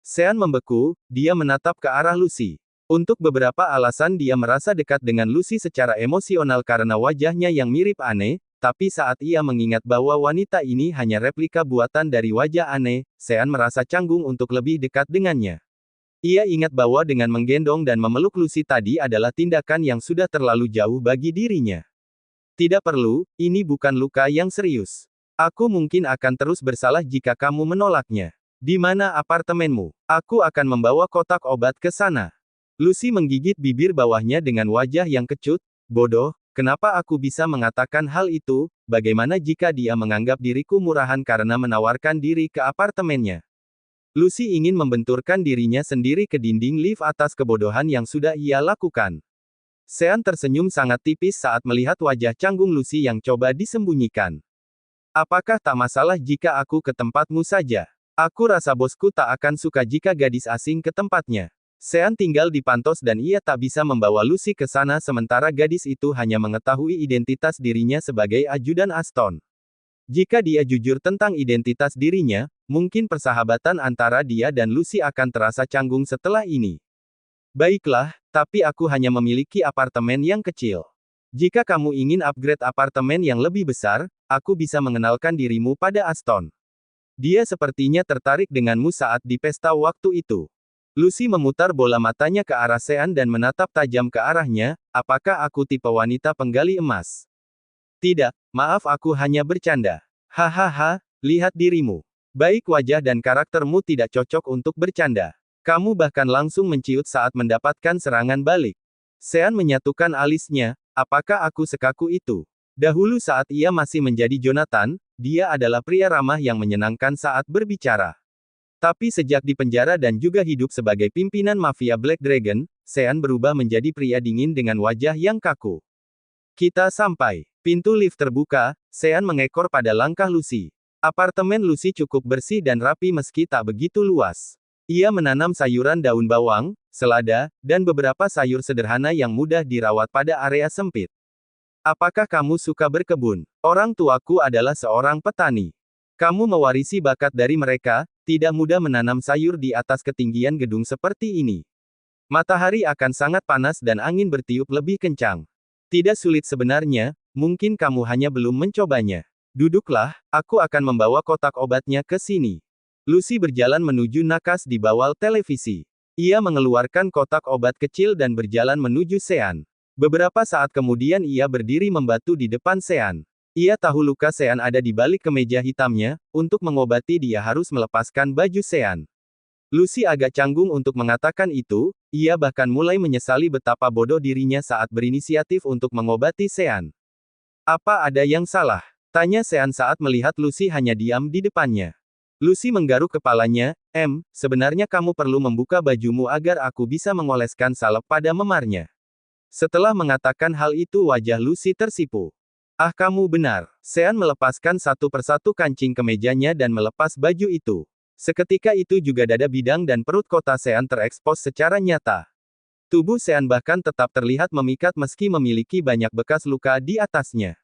Sean membeku, dia menatap ke arah Lucy. Untuk beberapa alasan dia merasa dekat dengan Lucy secara emosional karena wajahnya yang mirip aneh, tapi saat ia mengingat bahwa wanita ini hanya replika buatan dari wajah aneh, Sean merasa canggung untuk lebih dekat dengannya. Ia ingat bahwa dengan menggendong dan memeluk Lucy tadi adalah tindakan yang sudah terlalu jauh bagi dirinya. Tidak perlu, ini bukan luka yang serius. Aku mungkin akan terus bersalah jika kamu menolaknya. Di mana apartemenmu? Aku akan membawa kotak obat ke sana. Lucy menggigit bibir bawahnya dengan wajah yang kecut. Bodoh, kenapa aku bisa mengatakan hal itu? Bagaimana jika dia menganggap diriku murahan karena menawarkan diri ke apartemennya? Lucy ingin membenturkan dirinya sendiri ke dinding lift atas kebodohan yang sudah ia lakukan. Sean tersenyum sangat tipis saat melihat wajah canggung Lucy yang coba disembunyikan. Apakah tak masalah jika aku ke tempatmu saja? Aku rasa bosku tak akan suka jika gadis asing ke tempatnya. Sean tinggal di Pantos dan ia tak bisa membawa Lucy ke sana sementara gadis itu hanya mengetahui identitas dirinya sebagai ajudan Aston. Jika dia jujur tentang identitas dirinya, mungkin persahabatan antara dia dan Lucy akan terasa canggung setelah ini. Baiklah, tapi aku hanya memiliki apartemen yang kecil. Jika kamu ingin upgrade apartemen yang lebih besar, aku bisa mengenalkan dirimu pada Aston. Dia sepertinya tertarik denganmu saat di pesta waktu itu. Lucy memutar bola matanya ke arah Sean dan menatap tajam ke arahnya, apakah aku tipe wanita penggali emas? Tidak, maaf aku hanya bercanda. Hahaha, lihat dirimu. Baik wajah dan karaktermu tidak cocok untuk bercanda. Kamu bahkan langsung menciut saat mendapatkan serangan balik. Sean menyatukan alisnya, apakah aku sekaku itu? Dahulu saat ia masih menjadi Jonathan, dia adalah pria ramah yang menyenangkan saat berbicara. Tapi sejak di penjara dan juga hidup sebagai pimpinan mafia Black Dragon, Sean berubah menjadi pria dingin dengan wajah yang kaku. Kita sampai. Pintu lift terbuka, Sean mengekor pada langkah Lucy. Apartemen Lucy cukup bersih dan rapi meski tak begitu luas. Ia menanam sayuran daun bawang, selada, dan beberapa sayur sederhana yang mudah dirawat pada area sempit. Apakah kamu suka berkebun? Orang tuaku adalah seorang petani. Kamu mewarisi bakat dari mereka, tidak mudah menanam sayur di atas ketinggian gedung seperti ini. Matahari akan sangat panas dan angin bertiup lebih kencang. Tidak sulit sebenarnya, mungkin kamu hanya belum mencobanya. Duduklah, aku akan membawa kotak obatnya ke sini. Lucy berjalan menuju nakas di bawah televisi. Ia mengeluarkan kotak obat kecil dan berjalan menuju Sean. Beberapa saat kemudian ia berdiri membatu di depan Sean. Ia tahu luka Sean ada di balik kemeja hitamnya, untuk mengobati dia harus melepaskan baju Sean. Lucy agak canggung untuk mengatakan itu, ia bahkan mulai menyesali betapa bodoh dirinya saat berinisiatif untuk mengobati Sean. Apa ada yang salah? Tanya Sean saat melihat Lucy hanya diam di depannya. Lucy menggaruk kepalanya, sebenarnya kamu perlu membuka bajumu agar aku bisa mengoleskan salep pada memarnya. Setelah mengatakan hal itu wajah Lucy tersipu. Ah kamu benar. Sean melepaskan satu persatu kancing kemejanya dan melepas baju itu. Seketika itu juga dada bidang dan perut kota Sean terekspos secara nyata. Tubuh Sean bahkan tetap terlihat memikat meski memiliki banyak bekas luka di atasnya.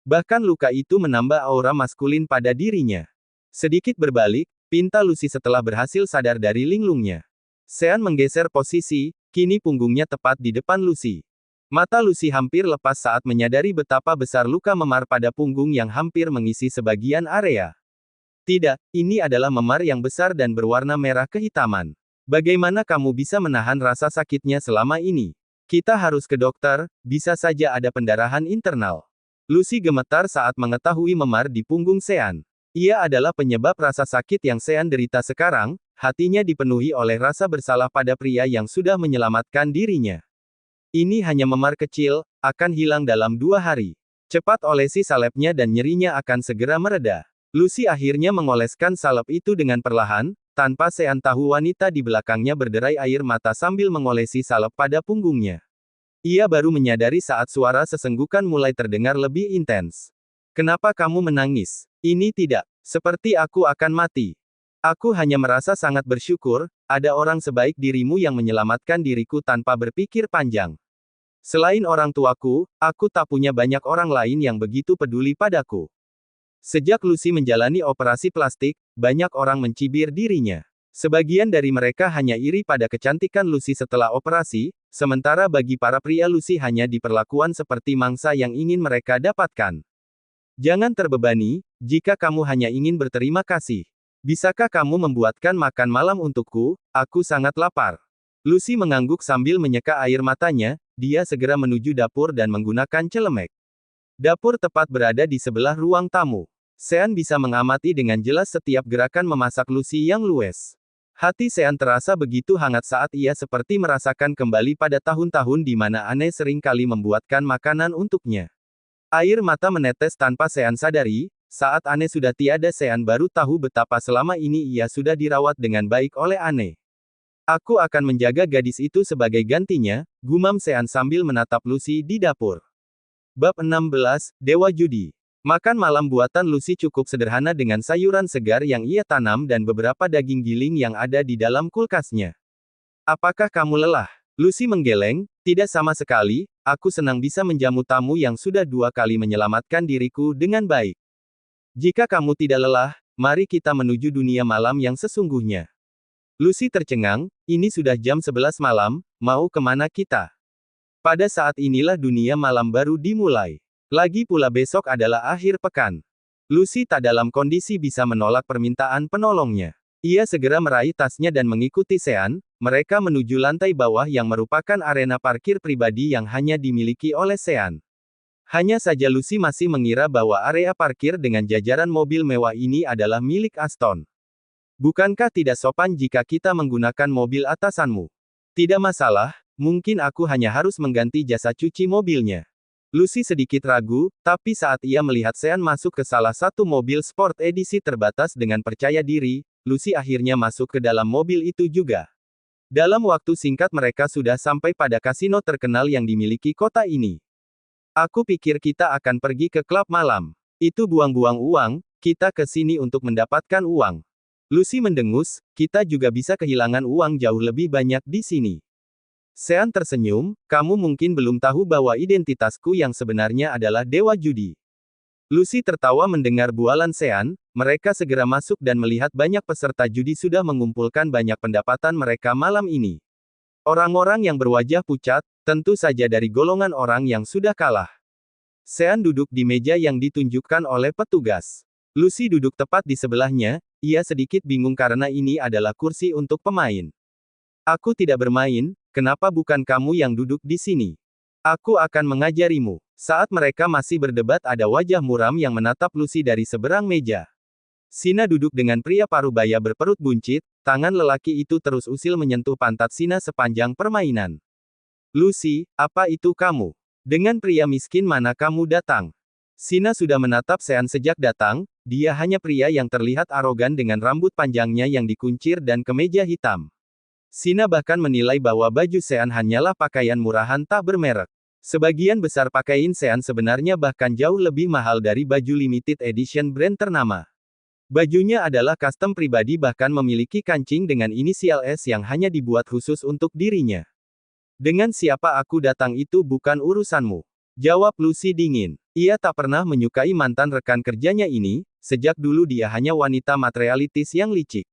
Bahkan luka itu menambah aura maskulin pada dirinya. Sedikit berbalik, pinta Lucy setelah berhasil sadar dari linglungnya. Sean menggeser posisi, Kini punggungnya tepat di depan Lucy. Mata Lucy hampir lepas saat menyadari betapa besar luka memar pada punggung yang hampir mengisi sebagian area. Tidak, ini adalah memar yang besar dan berwarna merah kehitaman. Bagaimana kamu bisa menahan rasa sakitnya selama ini? Kita harus ke dokter, bisa saja ada pendarahan internal. Lucy gemetar saat mengetahui memar di punggung Sean. Ia adalah penyebab rasa sakit yang Sean derita sekarang, hatinya dipenuhi oleh rasa bersalah pada pria yang sudah menyelamatkan dirinya. Ini hanya memar kecil, akan hilang dalam 2 hari. Cepat olesi salepnya dan nyerinya akan segera mereda. Lucy akhirnya mengoleskan salep itu dengan perlahan, tanpa Sean tahu wanita di belakangnya berderai air mata sambil mengolesi salep pada punggungnya. Ia baru menyadari saat suara sesenggukan mulai terdengar lebih intens. Kenapa kamu menangis? Ini tidak seperti aku akan mati. Aku hanya merasa sangat bersyukur, ada orang sebaik dirimu yang menyelamatkan diriku tanpa berpikir panjang. Selain orang tuaku, aku tak punya banyak orang lain yang begitu peduli padaku. Sejak Lucy menjalani operasi plastik, banyak orang mencibir dirinya. Sebagian dari mereka hanya iri pada kecantikan Lucy setelah operasi, sementara bagi para pria Lucy hanya diperlakukan seperti mangsa yang ingin mereka dapatkan. Jangan terbebani, jika kamu hanya ingin berterima kasih. Bisakah kamu membuatkan makan malam untukku? Aku sangat lapar. Lucy mengangguk sambil menyeka air matanya, dia segera menuju dapur dan menggunakan celemek. Dapur tepat berada di sebelah ruang tamu. Sean bisa mengamati dengan jelas setiap gerakan memasak Lucy yang luwes. Hati Sean terasa begitu hangat saat ia seperti merasakan kembali pada tahun-tahun di mana Anne sering kali membuatkan makanan untuknya. Air mata menetes tanpa Sean sadari, saat Anne sudah tiada Sean baru tahu betapa selama ini ia sudah dirawat dengan baik oleh Anne. Aku akan menjaga gadis itu sebagai gantinya, gumam Sean sambil menatap Lucy di dapur. Bab 16, Dewa Judi. Makan malam buatan Lucy cukup sederhana dengan sayuran segar yang ia tanam dan beberapa daging giling yang ada di dalam kulkasnya. Apakah kamu lelah? Lucy menggeleng, tidak sama sekali, aku senang bisa menjamu tamu yang sudah 2 kali menyelamatkan diriku dengan baik. Jika kamu tidak lelah, mari kita menuju dunia malam yang sesungguhnya. Lucy tercengang, ini sudah jam 11 malam, mau kemana kita? Pada saat inilah dunia malam baru dimulai. Lagi pula besok adalah akhir pekan. Lucy tak dalam kondisi bisa menolak permintaan penolongnya. Ia segera meraih tasnya dan mengikuti Sean, mereka menuju lantai bawah yang merupakan arena parkir pribadi yang hanya dimiliki oleh Sean. Hanya saja Lucy masih mengira bahwa area parkir dengan jajaran mobil mewah ini adalah milik Aston. Bukankah tidak sopan jika kita menggunakan mobil atasanmu? Tidak masalah, mungkin aku hanya harus mengganti jasa cuci mobilnya. Lucy sedikit ragu, tapi saat ia melihat Sean masuk ke salah satu mobil sport edisi terbatas dengan percaya diri, Lucy akhirnya masuk ke dalam mobil itu juga. Dalam waktu singkat mereka sudah sampai pada kasino terkenal yang dimiliki kota ini. Aku pikir kita akan pergi ke klub malam. Itu buang-buang uang, kita ke sini untuk mendapatkan uang. Lucy mendengus, kita juga bisa kehilangan uang jauh lebih banyak di sini. Sean tersenyum, kamu mungkin belum tahu bahwa identitasku yang sebenarnya adalah Dewa Judi. Lucy tertawa mendengar bualan Sean, mereka segera masuk dan melihat banyak peserta judi sudah mengumpulkan banyak pendapatan mereka malam ini. Orang-orang yang berwajah pucat, tentu saja dari golongan orang yang sudah kalah. Sean duduk di meja yang ditunjukkan oleh petugas. Lucy duduk tepat di sebelahnya, ia sedikit bingung karena ini adalah kursi untuk pemain. Aku tidak bermain, kenapa bukan kamu yang duduk di sini? Aku akan mengajarimu. Saat mereka masih berdebat ada wajah muram yang menatap Lucy dari seberang meja. Sina duduk dengan pria parubaya berperut buncit, tangan lelaki itu terus usil menyentuh pantat Sina sepanjang permainan. Lucy, apa itu kamu? Dengan pria miskin mana kamu datang? Sina sudah menatap Sean sejak datang, dia hanya pria yang terlihat arogan dengan rambut panjangnya yang dikuncir dan kemeja hitam. Sina bahkan menilai bahwa baju Sean hanyalah pakaian murahan tak bermerek. Sebagian besar pakaian Sean sebenarnya bahkan jauh lebih mahal dari baju limited edition brand ternama. Bajunya adalah custom pribadi bahkan memiliki kancing dengan inisial S yang hanya dibuat khusus untuk dirinya. Dengan siapa aku datang itu bukan urusanmu. Jawab Lucy dingin. Ia tak pernah menyukai mantan rekan kerjanya ini, sejak dulu dia hanya wanita materialistis yang licik.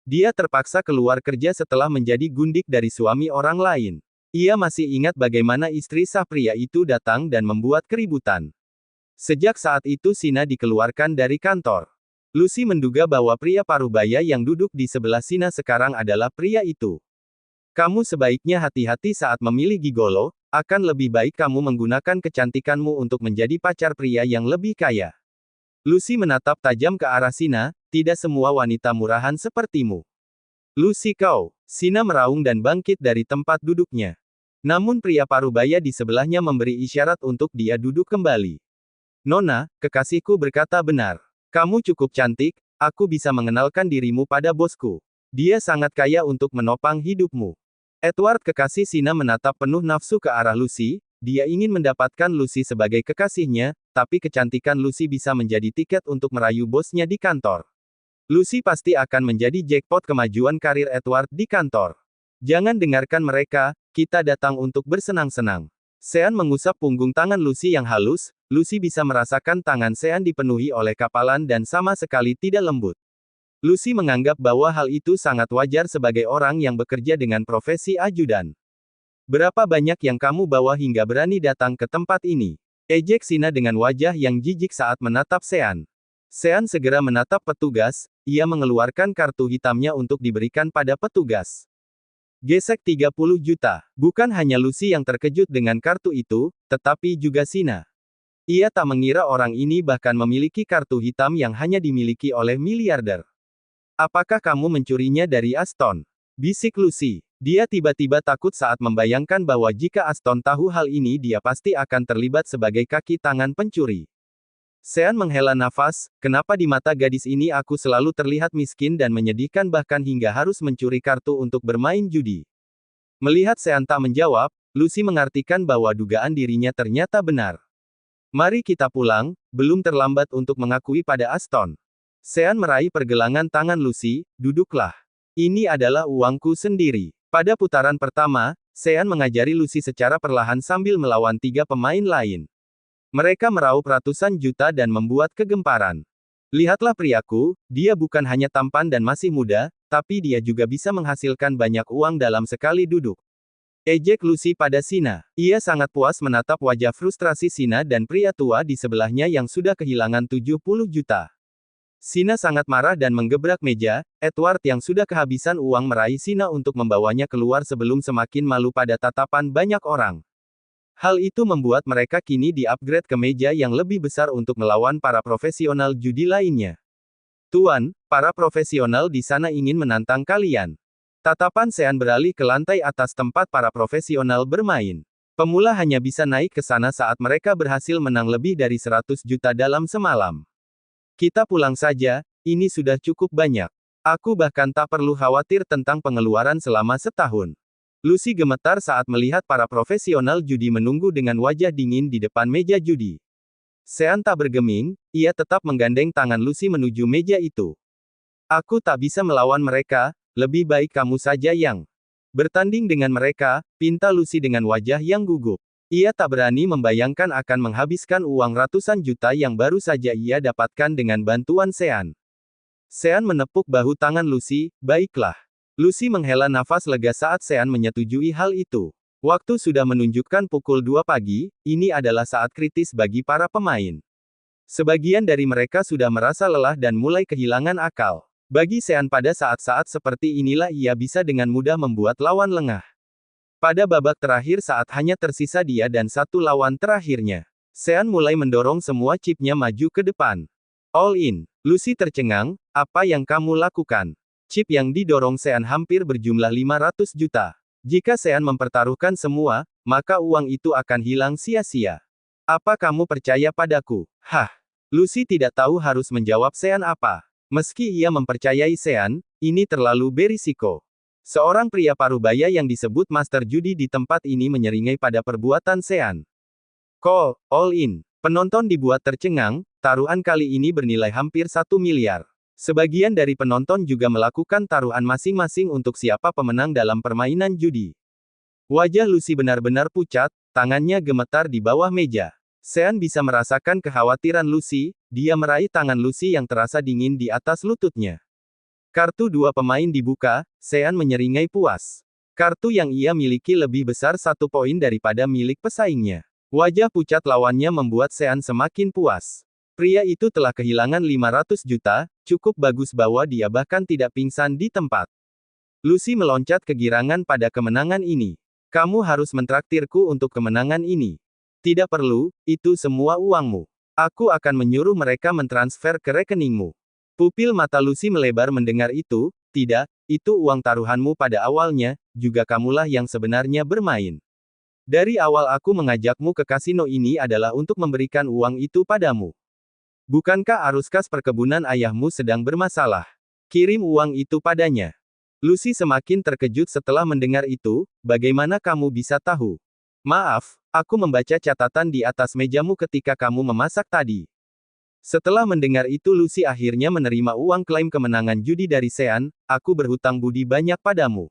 Dia terpaksa keluar kerja setelah menjadi gundik dari suami orang lain. Ia masih ingat bagaimana istri sah pria itu datang dan membuat keributan. Sejak saat itu Sina dikeluarkan dari kantor. Lucy menduga bahwa pria parubaya yang duduk di sebelah Sina sekarang adalah pria itu. Kamu sebaiknya hati-hati saat memilih gigolo, akan lebih baik kamu menggunakan kecantikanmu untuk menjadi pacar pria yang lebih kaya. Lucy menatap tajam ke arah Sina, tidak semua wanita murahan sepertimu. Lucy kau. Sina meraung dan bangkit dari tempat duduknya. Namun pria parubaya di sebelahnya memberi isyarat untuk dia duduk kembali. Nona, kekasihku berkata benar. Kamu cukup cantik, aku bisa mengenalkan dirimu pada bosku. Dia sangat kaya untuk menopang hidupmu. Edward kekasih Sina menatap penuh nafsu ke arah Lucy, dia ingin mendapatkan Lucy sebagai kekasihnya, tapi kecantikan Lucy bisa menjadi tiket untuk merayu bosnya di kantor. Lucy pasti akan menjadi jackpot kemajuan karir Edward di kantor. Jangan dengarkan mereka, kita datang untuk bersenang-senang. Sean mengusap punggung tangan Lucy yang halus, Lucy bisa merasakan tangan Sean dipenuhi oleh kapalan dan sama sekali tidak lembut. Lucy menganggap bahwa hal itu sangat wajar sebagai orang yang bekerja dengan profesi ajudan. Berapa banyak yang kamu bawa hingga berani datang ke tempat ini? Ejek Sina dengan wajah yang jijik saat menatap Sean. Sean segera menatap petugas, ia mengeluarkan kartu hitamnya untuk diberikan pada petugas. Gesek 30 juta. Bukan hanya Lucy yang terkejut dengan kartu itu, tetapi juga Sina. Ia tak mengira orang ini bahkan memiliki kartu hitam yang hanya dimiliki oleh miliarder. Apakah kamu mencurinya dari Aston? Bisik Lucy. Dia tiba-tiba takut saat membayangkan bahwa jika Aston tahu hal ini dia pasti akan terlibat sebagai kaki tangan pencuri. Sean menghela nafas, kenapa di mata gadis ini aku selalu terlihat miskin dan menyedihkan bahkan hingga harus mencuri kartu untuk bermain judi. Melihat Sean tak menjawab, Lucy mengartikan bahwa dugaan dirinya ternyata benar. Mari kita pulang, belum terlambat untuk mengakui pada Aston. Sean meraih pergelangan tangan Lucy, duduklah. Ini adalah uangku sendiri. Pada putaran pertama, Sean mengajari Lucy secara perlahan sambil melawan 3 pemain lain. Mereka meraup ratusan juta dan membuat kegemparan. Lihatlah priaku, dia bukan hanya tampan dan masih muda, tapi dia juga bisa menghasilkan banyak uang dalam sekali duduk. Ejek Lucy pada Sina. Ia sangat puas menatap wajah frustrasi Sina dan pria tua di sebelahnya yang sudah kehilangan 70 juta. Sina sangat marah dan menggebrak meja, Edward yang sudah kehabisan uang meraih Sina untuk membawanya keluar sebelum semakin malu pada tatapan banyak orang. Hal itu membuat mereka kini di-upgrade ke meja yang lebih besar untuk melawan para profesional judi lainnya. Tuan, para profesional di sana ingin menantang kalian. Tatapan Sean beralih ke lantai atas tempat para profesional bermain. Pemula hanya bisa naik ke sana saat mereka berhasil menang lebih dari 100 juta dalam semalam. Kita pulang saja, ini sudah cukup banyak. Aku bahkan tak perlu khawatir tentang pengeluaran selama setahun. Lucy gemetar saat melihat para profesional judi menunggu dengan wajah dingin di depan meja judi. Sean tak bergeming, ia tetap menggandeng tangan Lucy menuju meja itu. Aku tak bisa melawan mereka, lebih baik kamu saja yang bertanding dengan mereka, pinta Lucy dengan wajah yang gugup. Ia tak berani membayangkan akan menghabiskan uang ratusan juta yang baru saja ia dapatkan dengan bantuan Sean. Sean menepuk bahu tangan Lucy, baiklah. Lucy menghela nafas lega saat Sean menyetujui hal itu. Waktu sudah menunjukkan pukul 2 pagi, ini adalah saat kritis bagi para pemain. Sebagian dari mereka sudah merasa lelah dan mulai kehilangan akal. Bagi Sean pada saat-saat seperti inilah ia bisa dengan mudah membuat lawan lengah. Pada babak terakhir saat hanya tersisa dia dan satu lawan terakhirnya, Sean mulai mendorong semua chipnya maju ke depan. All in. Lucy tercengang, apa yang kamu lakukan? Chip yang didorong Sean hampir berjumlah 500 juta. Jika Sean mempertaruhkan semua, maka uang itu akan hilang sia-sia. Apa kamu percaya padaku? Hah? Lucy tidak tahu harus menjawab Sean apa. Meski ia mempercayai Sean, ini terlalu berisiko. Seorang pria parubaya yang disebut Master Judi di tempat ini menyeringai pada perbuatan Sean. Call, all in. Penonton dibuat tercengang, taruhan kali ini bernilai hampir 1 miliar. Sebagian dari penonton juga melakukan taruhan masing-masing untuk siapa pemenang dalam permainan judi. Wajah Lucy benar-benar pucat, tangannya gemetar di bawah meja. Sean bisa merasakan kekhawatiran Lucy, dia meraih tangan Lucy yang terasa dingin di atas lututnya. Kartu dua pemain dibuka, Sean menyeringai puas. Kartu yang ia miliki lebih besar 1 poin daripada milik pesaingnya. Wajah pucat lawannya membuat Sean semakin puas. Pria itu telah kehilangan 500 juta, cukup bagus bahwa dia bahkan tidak pingsan di tempat. Lucy meloncat kegirangan pada kemenangan ini. Kamu harus mentraktirku untuk kemenangan ini. Tidak perlu, itu semua uangmu. Aku akan menyuruh mereka mentransfer ke rekeningmu. Pupil mata Lucy melebar mendengar itu. Tidak, itu uang taruhanmu pada awalnya, juga kamulah yang sebenarnya bermain. Dari awal aku mengajakmu ke kasino ini adalah untuk memberikan uang itu padamu. Bukankah arus kas perkebunan ayahmu sedang bermasalah? Kirim uang itu padanya. Lucy semakin terkejut setelah mendengar itu. Bagaimana kamu bisa tahu? Maaf, aku membaca catatan di atas mejamu ketika kamu memasak tadi. Setelah mendengar itu Lucy akhirnya menerima uang klaim kemenangan judi dari Sean. Aku berhutang budi banyak padamu.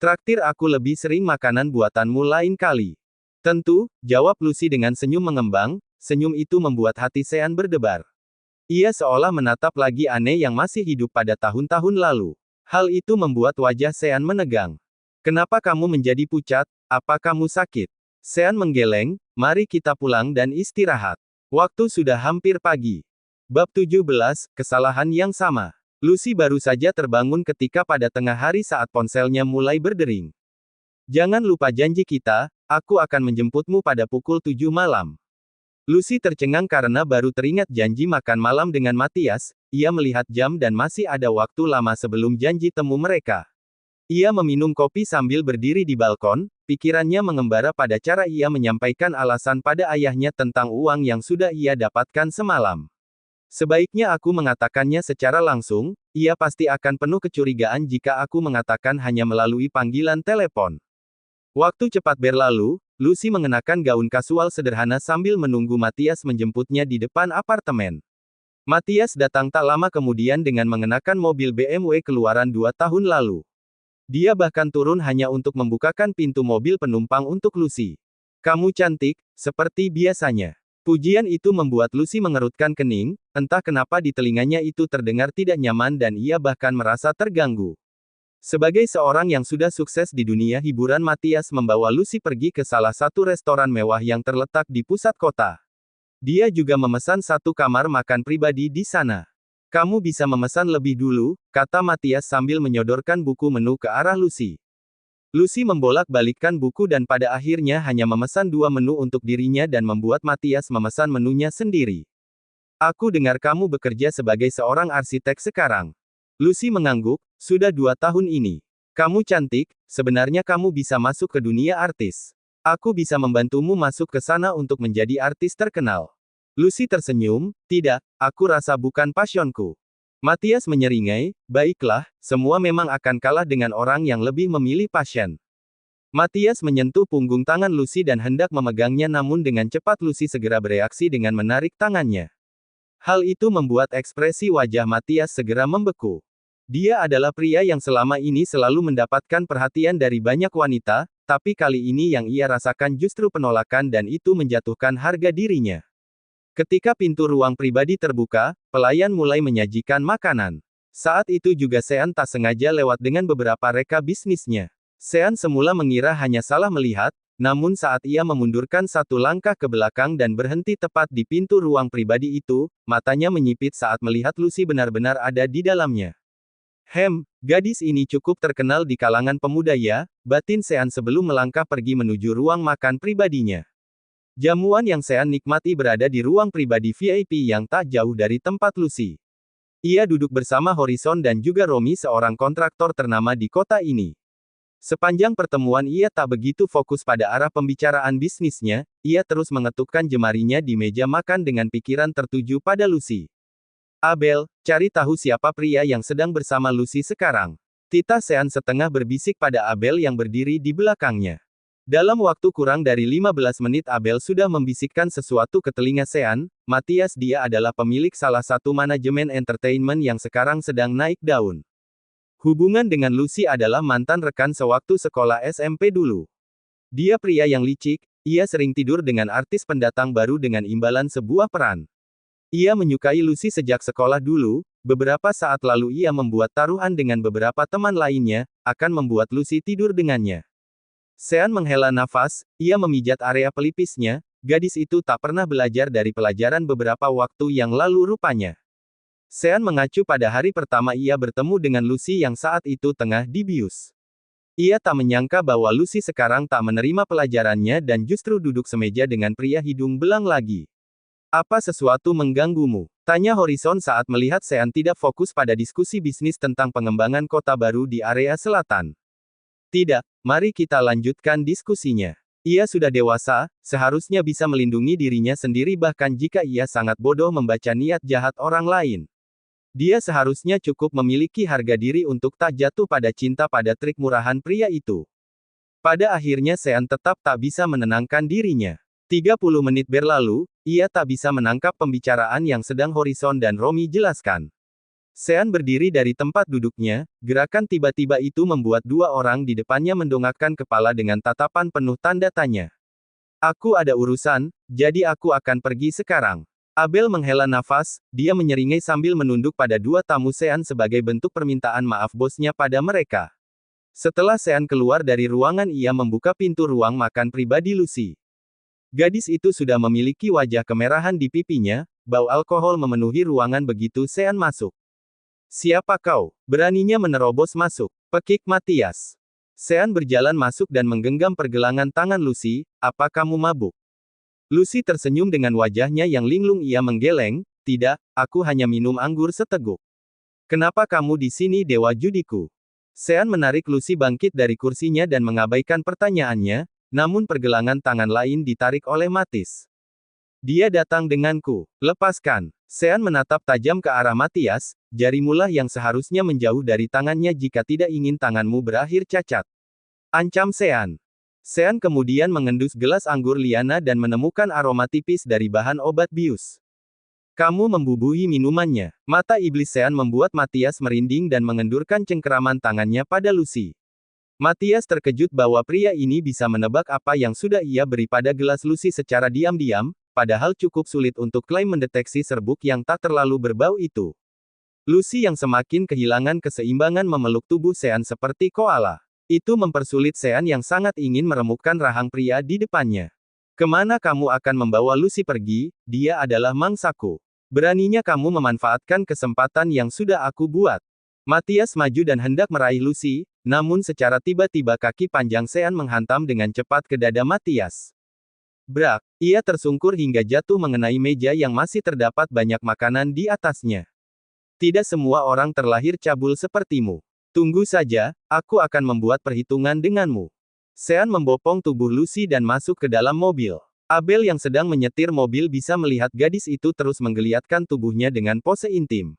Traktir aku lebih sering makanan buatanmu lain kali. Tentu, jawab Lucy dengan senyum mengembang. Senyum itu membuat hati Sean berdebar. Ia seolah menatap lagi aneh yang masih hidup pada tahun-tahun lalu. Hal itu membuat wajah Sean menegang. Kenapa kamu menjadi pucat? Apa kamu sakit? Sean menggeleng. Mari kita pulang dan istirahat. Waktu sudah hampir pagi. Bab 17, kesalahan yang sama. Lucy baru saja terbangun ketika pada tengah hari saat ponselnya mulai berdering. Jangan lupa janji kita, aku akan menjemputmu pada pukul 7 malam. Lucy tercengang karena baru teringat janji makan malam dengan Matthias. Ia melihat jam dan masih ada waktu lama sebelum janji temu mereka. Ia meminum kopi sambil berdiri di balkon, pikirannya mengembara pada cara ia menyampaikan alasan pada ayahnya tentang uang yang sudah ia dapatkan semalam. Sebaiknya aku mengatakannya secara langsung, ia pasti akan penuh kecurigaan jika aku mengatakan hanya melalui panggilan telepon. Waktu cepat berlalu, Lucy mengenakan gaun kasual sederhana sambil menunggu Matthias menjemputnya di depan apartemen. Matthias datang tak lama kemudian dengan mengenakan mobil BMW keluaran 2 tahun lalu. Dia bahkan turun hanya untuk membukakan pintu mobil penumpang untuk Lucy. Kamu cantik, seperti biasanya. Pujian itu membuat Lucy mengerutkan kening, entah kenapa di telinganya itu terdengar tidak nyaman dan ia bahkan merasa terganggu. Sebagai seorang yang sudah sukses di dunia hiburan, Matthias membawa Lucy pergi ke salah satu restoran mewah yang terletak di pusat kota. Dia juga memesan 1 kamar makan pribadi di sana. Kamu bisa memesan lebih dulu, kata Matthias sambil menyodorkan buku menu ke arah Lucy. Lucy membolak-balikkan buku dan pada akhirnya hanya memesan 2 menu untuk dirinya dan membuat Matthias memesan menunya sendiri. Aku dengar kamu bekerja sebagai seorang arsitek sekarang. Lucy mengangguk, sudah 2 tahun ini. Kamu cantik, sebenarnya kamu bisa masuk ke dunia artis. Aku bisa membantumu masuk ke sana untuk menjadi artis terkenal. Lucy tersenyum, tidak, aku rasa bukan passionku. Matthias menyeringai, baiklah, semua memang akan kalah dengan orang yang lebih memilih passion. Matthias menyentuh punggung tangan Lucy dan hendak memegangnya namun dengan cepat Lucy segera bereaksi dengan menarik tangannya. Hal itu membuat ekspresi wajah Matthias segera membeku. Dia adalah pria yang selama ini selalu mendapatkan perhatian dari banyak wanita, tapi kali ini yang ia rasakan justru penolakan dan itu menjatuhkan harga dirinya. Ketika pintu ruang pribadi terbuka, pelayan mulai menyajikan makanan. Saat itu juga Sean tak sengaja lewat dengan beberapa reka bisnisnya. Sean semula mengira hanya salah melihat, namun saat ia memundurkan 1 langkah ke belakang dan berhenti tepat di pintu ruang pribadi itu, matanya menyipit saat melihat Lucy benar-benar ada di dalamnya. Gadis ini cukup terkenal di kalangan pemuda ya, batin Sean sebelum melangkah pergi menuju ruang makan pribadinya. Jamuan yang Sean nikmati berada di ruang pribadi VIP yang tak jauh dari tempat Lucy. Ia duduk bersama Horizon dan juga Romy, seorang kontraktor ternama di kota ini. Sepanjang pertemuan ia tak begitu fokus pada arah pembicaraan bisnisnya, ia terus mengetukkan jemarinya di meja makan dengan pikiran tertuju pada Lucy. Abel, cari tahu siapa pria yang sedang bersama Lucy sekarang. Tita Sean setengah berbisik pada Abel yang berdiri di belakangnya. Dalam waktu kurang dari 15 menit Abel sudah membisikkan sesuatu ke telinga Sean, Matthias dia adalah pemilik salah satu manajemen entertainment yang sekarang sedang naik daun. Hubungan dengan Lucy adalah mantan rekan sewaktu sekolah SMP dulu. Dia pria yang licik, ia sering tidur dengan artis pendatang baru dengan imbalan sebuah peran. Ia menyukai Lucy sejak sekolah dulu, beberapa saat lalu ia membuat taruhan dengan beberapa teman lainnya, akan membuat Lucy tidur dengannya. Sean menghela nafas, ia memijat area pelipisnya, gadis itu tak pernah belajar dari pelajaran beberapa waktu yang lalu rupanya. Sean mengacu pada hari pertama ia bertemu dengan Lucy yang saat itu tengah dibius. Ia tak menyangka bahwa Lucy sekarang tak menerima pelajarannya dan justru duduk semeja dengan pria hidung belang lagi. Apa sesuatu mengganggumu? Tanya Horizon saat melihat Sean tidak fokus pada diskusi bisnis tentang pengembangan kota baru di area selatan. Tidak, mari kita lanjutkan diskusinya. Ia sudah dewasa, seharusnya bisa melindungi dirinya sendiri bahkan jika ia sangat bodoh membaca niat jahat orang lain. Dia seharusnya cukup memiliki harga diri untuk tak jatuh pada cinta pada trik murahan pria itu. Pada akhirnya Sean tetap tak bisa menenangkan dirinya. 30 menit berlalu, ia tak bisa menangkap pembicaraan yang sedang Horizon dan Romy jelaskan. Sean berdiri dari tempat duduknya, gerakan tiba-tiba itu membuat dua orang di depannya mendongakkan kepala dengan tatapan penuh tanda tanya. Aku ada urusan, jadi aku akan pergi sekarang. Abel menghela nafas, dia menyeringai sambil menunduk pada dua tamu Sean sebagai bentuk permintaan maaf bosnya pada mereka. Setelah Sean keluar dari ruangan ia membuka pintu ruang makan pribadi Lucy. Gadis itu sudah memiliki wajah kemerahan di pipinya, bau alkohol memenuhi ruangan begitu Sean masuk. Siapa kau? Beraninya menerobos masuk. Pekik Matias. Sean berjalan masuk dan menggenggam pergelangan tangan Lucy, apa kamu mabuk? Lucy tersenyum dengan wajahnya yang linglung ia menggeleng, tidak, aku hanya minum anggur seteguk. Kenapa kamu di sini dewa judiku? Sean menarik Lucy bangkit dari kursinya dan mengabaikan pertanyaannya, namun pergelangan tangan lain ditarik oleh Matis. Dia datang denganku, lepaskan. Sean menatap tajam ke arah Matias, jarimulah yang seharusnya menjauh dari tangannya jika tidak ingin tanganmu berakhir cacat. Ancam Sean. Sean kemudian mengendus gelas anggur liana dan menemukan aroma tipis dari bahan obat bius. Kamu membubuhi minumannya. Mata iblis Sean membuat Matias merinding dan mengendurkan cengkeraman tangannya pada Lucy. Matias terkejut bahwa pria ini bisa menebak apa yang sudah ia beri pada gelas Lucy secara diam-diam, padahal cukup sulit untuk klaim mendeteksi serbuk yang tak terlalu berbau itu. Lucy yang semakin kehilangan keseimbangan memeluk tubuh Sean seperti koala. Itu mempersulit Sean yang sangat ingin meremukkan rahang pria di depannya. Kemana kamu akan membawa Lucy pergi? Dia adalah mangsaku. Beraninya kamu memanfaatkan kesempatan yang sudah aku buat. Matias maju dan hendak meraih Lucy, namun secara tiba-tiba kaki panjang Sean menghantam dengan cepat ke dada Matias. Brak, ia tersungkur hingga jatuh mengenai meja yang masih terdapat banyak makanan di atasnya. Tidak semua orang terlahir cabul sepertimu. Tunggu saja, aku akan membuat perhitungan denganmu. Sean membopong tubuh Lucy dan masuk ke dalam mobil. Abel yang sedang menyetir mobil bisa melihat gadis itu terus menggeliatkan tubuhnya dengan pose intim.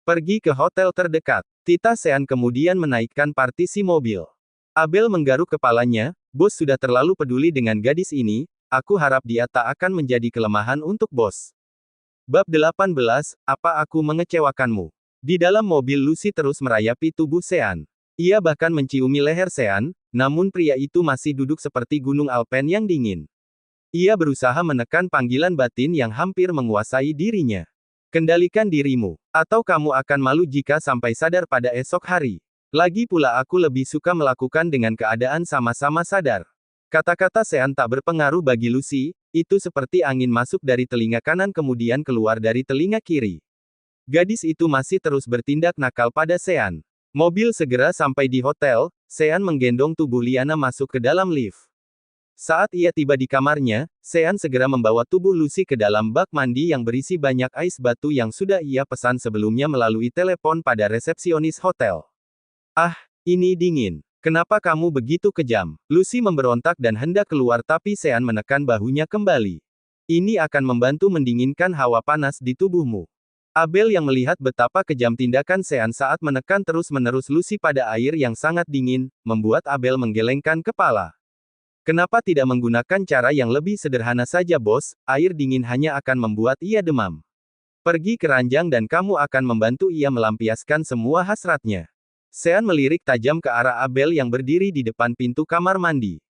Pergi ke hotel terdekat. Tita Sean kemudian menaikkan partisi mobil. Abel menggaruk kepalanya, bos sudah terlalu peduli dengan gadis ini, aku harap dia tak akan menjadi kelemahan untuk bos. Bab 18, apa aku mengecewakanmu? Di dalam mobil Lucy terus merayapi tubuh Sean. Ia bahkan menciumi leher Sean, namun pria itu masih duduk seperti gunung Alpen yang dingin. Ia berusaha menekan panggilan batin yang hampir menguasai dirinya. Kendalikan dirimu, atau kamu akan malu jika sampai sadar pada esok hari. Lagi pula aku lebih suka melakukan dengan keadaan sama-sama sadar. Kata-kata Sean tak berpengaruh bagi Lucy, itu seperti angin masuk dari telinga kanan kemudian keluar dari telinga kiri. Gadis itu masih terus bertindak nakal pada Sean. Mobil segera sampai di hotel, Sean menggendong tubuh Liana masuk ke dalam lift. Saat ia tiba di kamarnya, Sean segera membawa tubuh Lucy ke dalam bak mandi yang berisi banyak ais batu yang sudah ia pesan sebelumnya melalui telepon pada resepsionis hotel. Ah, ini dingin. Kenapa kamu begitu kejam? Lucy memberontak dan hendak keluar tapi Sean menekan bahunya kembali. Ini akan membantu mendinginkan hawa panas di tubuhmu. Abel yang melihat betapa kejam tindakan Sean saat menekan terus-menerus Lucy pada air yang sangat dingin, membuat Abel menggelengkan kepala. Kenapa tidak menggunakan cara yang lebih sederhana saja bos, air dingin hanya akan membuat ia demam. Pergi ke ranjang dan kamu akan membantu ia melampiaskan semua hasratnya. Sean melirik tajam ke arah Abel yang berdiri di depan pintu kamar mandi.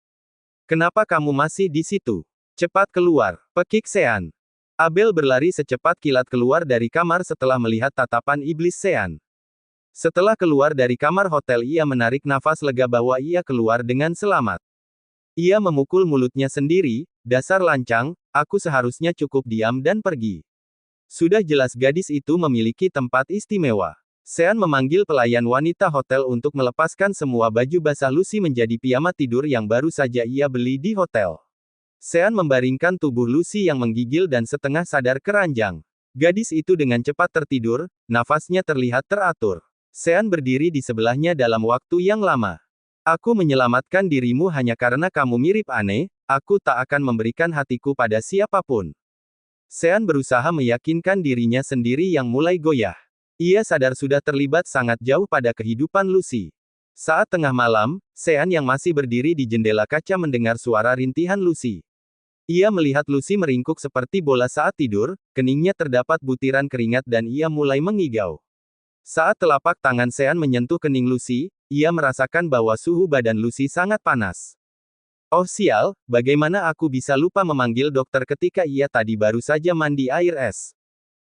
Kenapa kamu masih di situ? Cepat keluar, pekik Sean. Abel berlari secepat kilat keluar dari kamar setelah melihat tatapan iblis Sean. Setelah keluar dari kamar hotel, ia menarik nafas lega bahwa ia keluar dengan selamat. Ia memukul mulutnya sendiri, dasar lancang, aku seharusnya cukup diam dan pergi. Sudah jelas gadis itu memiliki tempat istimewa. Sean memanggil pelayan wanita hotel untuk melepaskan semua baju basah Lucy menjadi piyama tidur yang baru saja ia beli di hotel. Sean membaringkan tubuh Lucy yang menggigil dan setengah sadar ke ranjang. Gadis itu dengan cepat tertidur, nafasnya terlihat teratur. Sean berdiri di sebelahnya dalam waktu yang lama. Aku menyelamatkan dirimu hanya karena kamu mirip aneh, aku tak akan memberikan hatiku pada siapapun. Sean berusaha meyakinkan dirinya sendiri yang mulai goyah. Ia sadar sudah terlibat sangat jauh pada kehidupan Lucy. Saat tengah malam, Sean yang masih berdiri di jendela kaca mendengar suara rintihan Lucy. Ia melihat Lucy meringkuk seperti bola saat tidur, keningnya terdapat butiran keringat dan ia mulai mengigau. Saat telapak tangan Sean menyentuh kening Lucy, ia merasakan bahwa suhu badan Lucy sangat panas. Oh sial, bagaimana aku bisa lupa memanggil dokter ketika ia tadi baru saja mandi air es.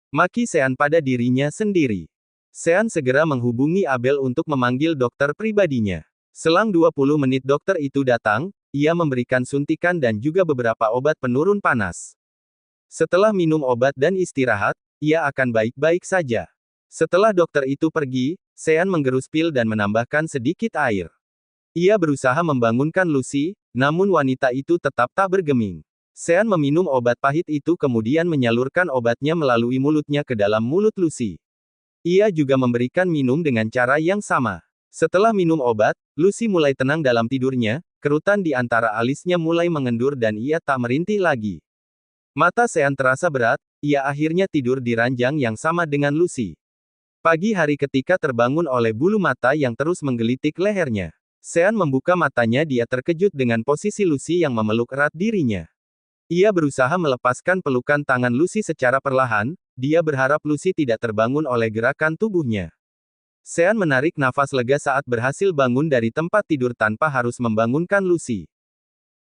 Maki Sean pada dirinya sendiri. Sean segera menghubungi Abel untuk memanggil dokter pribadinya. Selang 20 menit dokter itu datang, ia memberikan suntikan dan juga beberapa obat penurun panas. Setelah minum obat dan istirahat, ia akan baik-baik saja. Setelah dokter itu pergi, Sean menggerus pil dan menambahkan sedikit air. Ia berusaha membangunkan Lucy, namun wanita itu tetap tak bergeming. Sean meminum obat pahit itu kemudian menyalurkan obatnya melalui mulutnya ke dalam mulut Lucy. Ia juga memberikan minum dengan cara yang sama. Setelah minum obat, Lucy mulai tenang dalam tidurnya, kerutan di antara alisnya mulai mengendur dan ia tak merintih lagi. Mata Sean terasa berat, ia akhirnya tidur di ranjang yang sama dengan Lucy. Pagi hari ketika terbangun oleh bulu mata yang terus menggelitik lehernya. Sean membuka matanya, dia terkejut dengan posisi Lucy yang memeluk erat dirinya. Ia berusaha melepaskan pelukan tangan Lucy secara perlahan, dia berharap Lucy tidak terbangun oleh gerakan tubuhnya. Sean menarik nafas lega saat berhasil bangun dari tempat tidur tanpa harus membangunkan Lucy.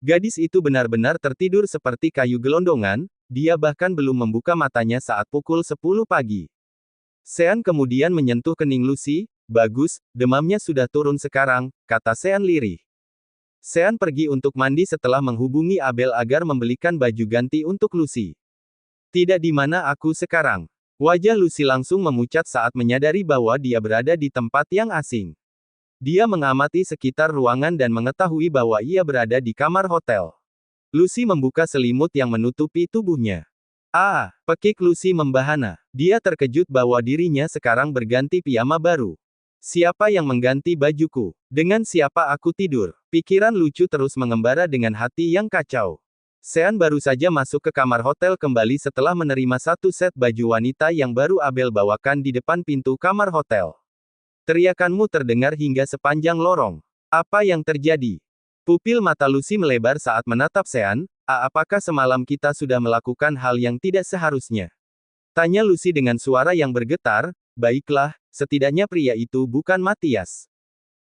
Gadis itu benar-benar tertidur seperti kayu gelondongan, dia bahkan belum membuka matanya saat pukul 10 pagi. Sean kemudian menyentuh kening Lucy, bagus, demamnya sudah turun sekarang, kata Sean lirih. Sean pergi untuk mandi setelah menghubungi Abel agar membelikan baju ganti untuk Lucy. Tidak di mana aku sekarang. Wajah Lucy langsung memucat saat menyadari bahwa dia berada di tempat yang asing. Dia mengamati sekitar ruangan dan mengetahui bahwa ia berada di kamar hotel. Lucy membuka selimut yang menutupi tubuhnya. Ah, pekik Lucy membahana. Dia terkejut bahwa dirinya sekarang berganti piyama baru. Siapa yang mengganti bajuku? Dengan siapa aku tidur? Pikiran lucu terus mengembara dengan hati yang kacau. Sean baru saja masuk ke kamar hotel kembali setelah menerima satu set baju wanita yang baru Abel bawakan di depan pintu kamar hotel. Teriakanmu terdengar hingga sepanjang lorong. Apa yang terjadi? Pupil mata Lucy melebar saat menatap Sean. Apakah semalam kita sudah melakukan hal yang tidak seharusnya? Tanya Lucy dengan suara yang bergetar. Baiklah, setidaknya pria itu bukan Matias.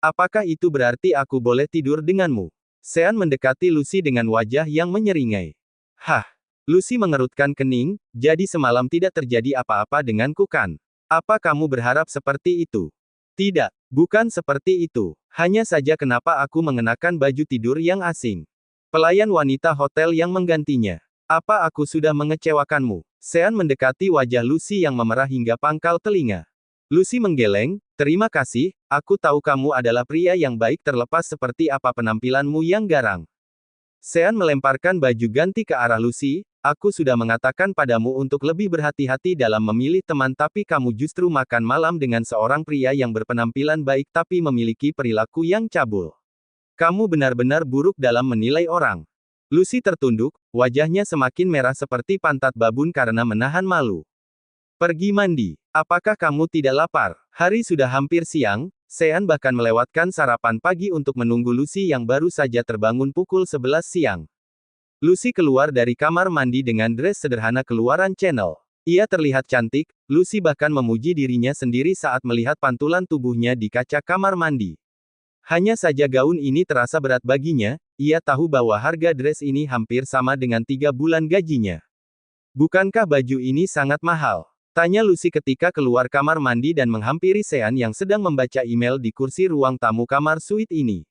Apakah itu berarti aku boleh tidur denganmu? Sean mendekati Lucy dengan wajah yang menyeringai. Hah? Lucy mengerutkan kening, jadi semalam tidak terjadi apa-apa denganku kan? Apa kamu berharap seperti itu? Tidak, bukan seperti itu. Hanya saja kenapa aku mengenakan baju tidur yang asing? Pelayan wanita hotel yang menggantinya. Apa aku sudah mengecewakanmu? Sean mendekati wajah Lucy yang memerah hingga pangkal telinga. Lucy menggeleng, terima kasih, aku tahu kamu adalah pria yang baik terlepas seperti apa penampilanmu yang garang. Sean melemparkan baju ganti ke arah Lucy, aku sudah mengatakan padamu untuk lebih berhati-hati dalam memilih teman tapi kamu justru makan malam dengan seorang pria yang berpenampilan baik tapi memiliki perilaku yang cabul. Kamu benar-benar buruk dalam menilai orang. Lucy tertunduk, wajahnya semakin merah seperti pantat babun karena menahan malu. Pergi mandi. Apakah kamu tidak lapar? Hari sudah hampir siang, Sean bahkan melewatkan sarapan pagi untuk menunggu Lucy yang baru saja terbangun pukul 11 siang. Lucy keluar dari kamar mandi dengan dress sederhana keluaran Chanel. Ia terlihat cantik, Lucy bahkan memuji dirinya sendiri saat melihat pantulan tubuhnya di kaca kamar mandi. Hanya saja gaun ini terasa berat baginya, ia tahu bahwa harga dress ini hampir sama dengan 3 bulan gajinya. Bukankah baju ini sangat mahal? Tanya Lucy ketika keluar kamar mandi dan menghampiri Sean yang sedang membaca email di kursi ruang tamu kamar suite ini.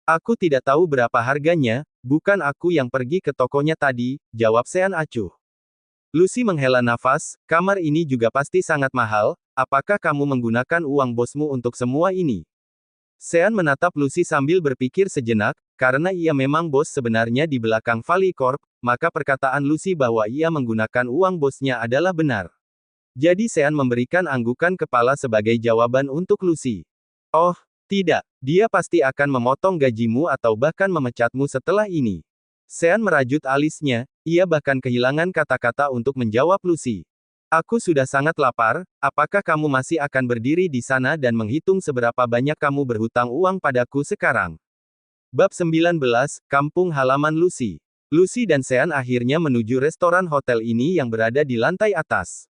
Aku tidak tahu berapa harganya, bukan aku yang pergi ke tokonya tadi, jawab Sean acuh. Lucy menghela nafas, kamar ini juga pasti sangat mahal, apakah kamu menggunakan uang bosmu untuk semua ini? Sean menatap Lucy sambil berpikir sejenak, karena ia memang bos sebenarnya di belakang Valley Corp, maka perkataan Lucy bahwa ia menggunakan uang bosnya adalah benar. Jadi Sean memberikan anggukan kepala sebagai jawaban untuk Lucy. Oh, tidak, dia pasti akan memotong gajimu atau bahkan memecatmu setelah ini. Sean merajut alisnya, ia bahkan kehilangan kata-kata untuk menjawab Lucy. Aku sudah sangat lapar, apakah kamu masih akan berdiri di sana dan menghitung seberapa banyak kamu berhutang uang padaku sekarang? Bab 19, Kampung Halaman Lucy. Lucy dan Sean akhirnya menuju restoran hotel ini yang berada di lantai atas.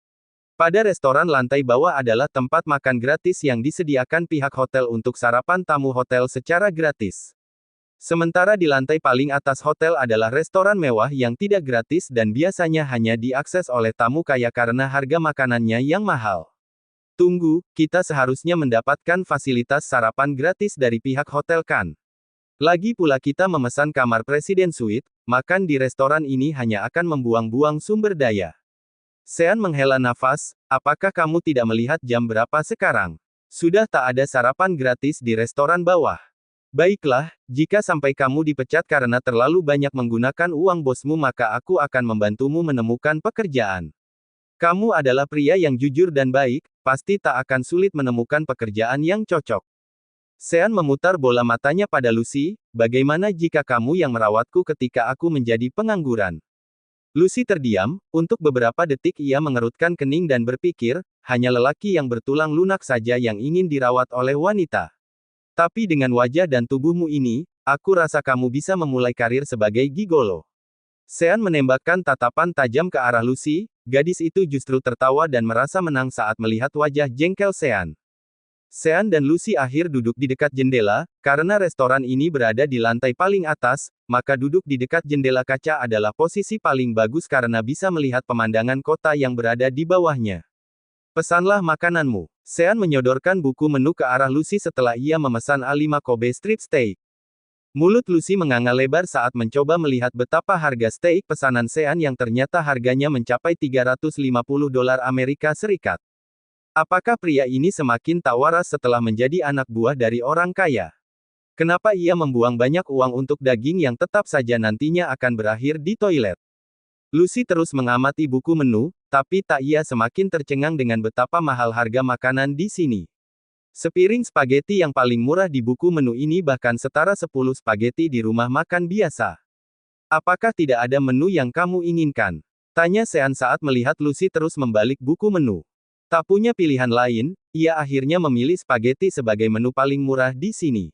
Pada restoran lantai bawah adalah tempat makan gratis yang disediakan pihak hotel untuk sarapan tamu hotel secara gratis. Sementara di lantai paling atas hotel adalah restoran mewah yang tidak gratis dan biasanya hanya diakses oleh tamu kaya karena harga makanannya yang mahal. Tunggu, kita seharusnya mendapatkan fasilitas sarapan gratis dari pihak hotel kan? Lagi pula kita memesan kamar Presiden Suite, makan di restoran ini hanya akan membuang-buang sumber daya. Sean menghela nafas, apakah kamu tidak melihat jam berapa sekarang? Sudah tak ada sarapan gratis di restoran bawah. Baiklah, jika sampai kamu dipecat karena terlalu banyak menggunakan uang bosmu maka aku akan membantumu menemukan pekerjaan. Kamu adalah pria yang jujur dan baik, pasti tak akan sulit menemukan pekerjaan yang cocok. Sean memutar bola matanya pada Lucy, bagaimana jika kamu yang merawatku ketika aku menjadi pengangguran? Lucy terdiam, untuk beberapa detik ia mengerutkan kening dan berpikir, hanya lelaki yang bertulang lunak saja yang ingin dirawat oleh wanita. Tapi dengan wajah dan tubuhmu ini, aku rasa kamu bisa memulai karir sebagai gigolo. Sean menembakkan tatapan tajam ke arah Lucy, gadis itu justru tertawa dan merasa menang saat melihat wajah jengkel Sean. Sean dan Lucy akhir duduk di dekat jendela, karena restoran ini berada di lantai paling atas, maka duduk di dekat jendela kaca adalah posisi paling bagus karena bisa melihat pemandangan kota yang berada di bawahnya. Pesanlah makananmu. Sean menyodorkan buku menu ke arah Lucy setelah ia memesan A5 Kobe strip steak. Mulut Lucy menganga lebar saat mencoba melihat betapa harga steak pesanan Sean yang ternyata harganya mencapai $350 Amerika Serikat. Apakah pria ini semakin tak waras setelah menjadi anak buah dari orang kaya? Kenapa ia membuang banyak uang untuk daging yang tetap saja nantinya akan berakhir di toilet? Lucy terus mengamati buku menu, tapi tak ia semakin tercengang dengan betapa mahal harga makanan di sini. Sepiring spaghetti yang paling murah di buku menu ini bahkan setara 10 spaghetti di rumah makan biasa. Apakah tidak ada menu yang kamu inginkan? Tanya Sean saat melihat Lucy terus membalik buku menu. Tak punya pilihan lain, ia akhirnya memilih spaghetti sebagai menu paling murah di sini.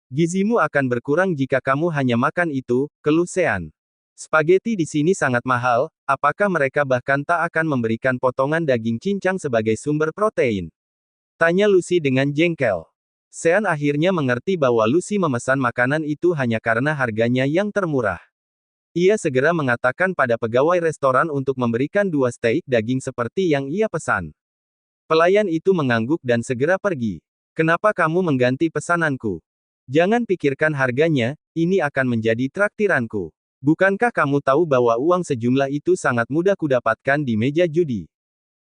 Gizimu akan berkurang jika kamu hanya makan itu, keluh Sean. Spaghetti di sini sangat mahal, apakah mereka bahkan tak akan memberikan potongan daging cincang sebagai sumber protein? Tanya Lucy dengan jengkel. Sean akhirnya mengerti bahwa Lucy memesan makanan itu hanya karena harganya yang termurah. Ia segera mengatakan pada pegawai restoran untuk memberikan 2 steak daging seperti yang ia pesan. Pelayan itu mengangguk dan segera pergi. Kenapa kamu mengganti pesananku? Jangan pikirkan harganya, ini akan menjadi traktiranku. Bukankah kamu tahu bahwa uang sejumlah itu sangat mudah kudapatkan di meja judi?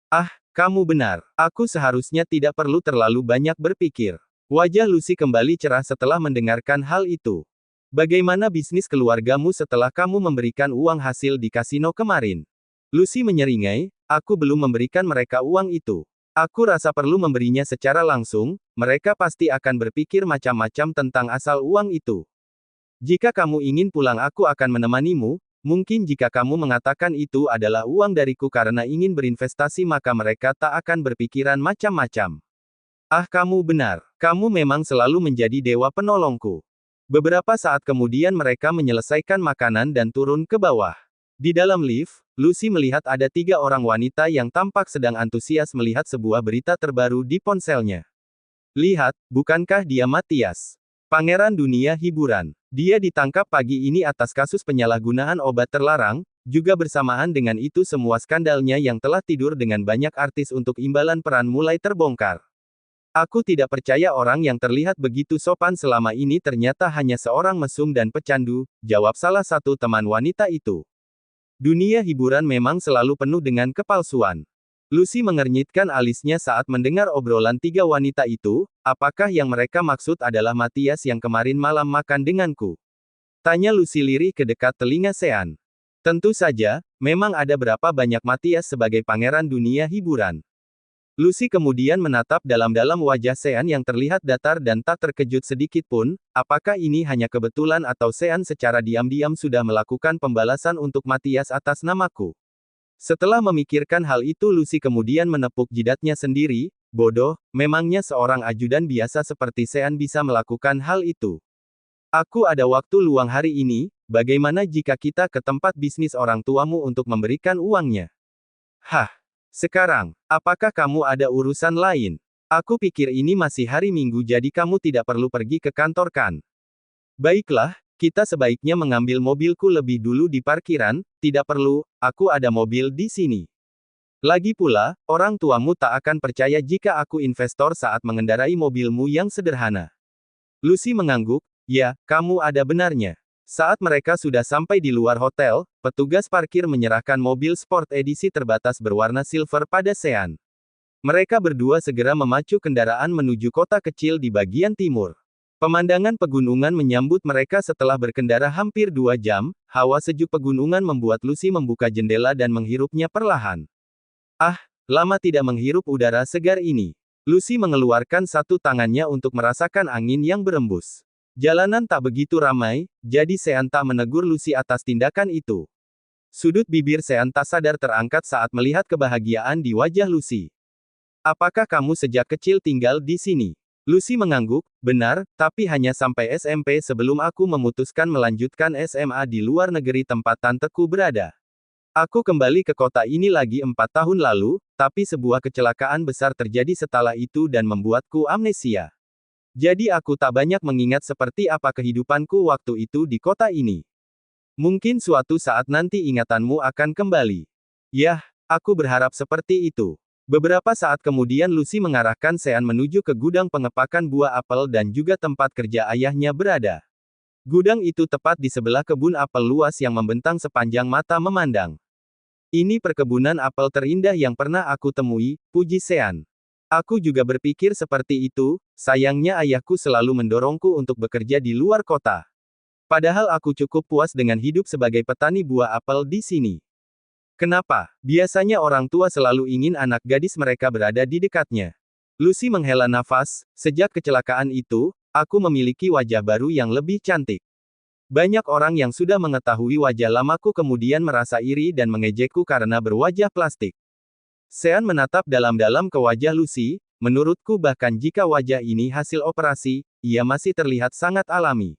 Ah, kamu benar. Aku seharusnya tidak perlu terlalu banyak berpikir. Wajah Lucy kembali cerah setelah mendengarkan hal itu. Bagaimana bisnis keluargamu setelah kamu memberikan uang hasil di kasino kemarin? Lucy menyeringai, aku belum memberikan mereka uang itu. Aku rasa perlu memberinya secara langsung, mereka pasti akan berpikir macam-macam tentang asal uang itu. Jika kamu ingin pulang aku akan menemanimu, mungkin jika kamu mengatakan itu adalah uang dariku karena ingin berinvestasi maka mereka tak akan berpikiran macam-macam. Ah kamu benar, kamu memang selalu menjadi dewa penolongku. Beberapa saat kemudian mereka menyelesaikan makanan dan turun ke bawah. Di dalam lift, Lucy melihat ada 3 orang wanita yang tampak sedang antusias melihat sebuah berita terbaru di ponselnya. Lihat, bukankah dia Matias? Pangeran dunia hiburan. Dia ditangkap pagi ini atas kasus penyalahgunaan obat terlarang, Juga bersamaan dengan itu semua skandalnya yang telah tidur dengan banyak artis untuk imbalan peran mulai terbongkar. Aku tidak percaya orang yang terlihat begitu sopan selama ini ternyata hanya seorang mesum dan pecandu, jawab salah satu teman wanita itu. Dunia hiburan memang selalu penuh dengan kepalsuan. Lucy mengernyitkan alisnya saat mendengar obrolan tiga wanita itu, apakah yang mereka maksud adalah Matias yang kemarin malam makan denganku? Tanya Lucy lirih ke dekat telinga Sean. Tentu saja, memang ada berapa banyak Matias sebagai pangeran dunia hiburan. Lucy kemudian menatap dalam-dalam wajah Sean yang terlihat datar dan tak terkejut sedikit pun, apakah ini hanya kebetulan atau Sean secara diam-diam sudah melakukan pembalasan untuk Matias atas namaku. Setelah memikirkan hal itu Lucy kemudian menepuk jidatnya sendiri, bodoh, memangnya seorang ajudan biasa seperti Sean bisa melakukan hal itu. Aku ada waktu luang hari ini, bagaimana jika kita ke tempat bisnis orang tuamu untuk memberikan uangnya? Hah? Sekarang, apakah kamu ada urusan lain? Aku pikir ini masih hari Minggu jadi kamu tidak perlu pergi ke kantor kan? Baiklah, kita sebaiknya mengambil mobilku lebih dulu di parkiran, tidak perlu, aku ada mobil di sini. Lagi pula, orang tuamu tak akan percaya jika aku investor saat mengendarai mobilmu yang sederhana. Lucy mengangguk, ya, kamu ada benarnya. Saat mereka sudah sampai di luar hotel, petugas parkir menyerahkan mobil sport edisi terbatas berwarna silver pada Sean. Mereka berdua segera memacu kendaraan menuju kota kecil di bagian timur. Pemandangan pegunungan menyambut mereka setelah berkendara hampir 2 jam, hawa sejuk pegunungan membuat Lucy membuka jendela dan menghirupnya perlahan. Ah, lama tidak menghirup udara segar ini. Lucy mengeluarkan satu tangannya untuk merasakan angin yang berembus. Jalanan tak begitu ramai, jadi Sean tak menegur Lucy atas tindakan itu. Sudut bibir Sean tak sadar terangkat saat melihat kebahagiaan di wajah Lucy. Apakah kamu sejak kecil tinggal di sini? Lucy mengangguk, benar, tapi hanya sampai SMP sebelum aku memutuskan melanjutkan SMA di luar negeri tempat tanteku berada. Aku kembali ke kota ini lagi 4 tahun lalu, tapi sebuah kecelakaan besar terjadi setelah itu dan membuatku amnesia. Jadi aku tak banyak mengingat seperti apa kehidupanku waktu itu di kota ini. Mungkin suatu saat nanti ingatanmu akan kembali. Yah, aku berharap seperti itu. Beberapa saat kemudian Lucy mengarahkan Sean menuju ke gudang pengepakan buah apel dan juga tempat kerja ayahnya berada. Gudang itu tepat di sebelah kebun apel luas yang membentang sepanjang mata memandang. Ini perkebunan apel terindah yang pernah aku temui, puji Sean. Aku juga berpikir seperti itu, sayangnya ayahku selalu mendorongku untuk bekerja di luar kota. Padahal aku cukup puas dengan hidup sebagai petani buah apel di sini. Kenapa? Biasanya orang tua selalu ingin anak gadis mereka berada di dekatnya. Lucy menghela nafas, sejak kecelakaan itu, aku memiliki wajah baru yang lebih cantik. Banyak orang yang sudah mengetahui wajah lamaku kemudian merasa iri dan mengejekku karena berwajah plastik. Sean menatap dalam-dalam ke wajah Lucy, menurutku bahkan jika wajah ini hasil operasi, ia masih terlihat sangat alami.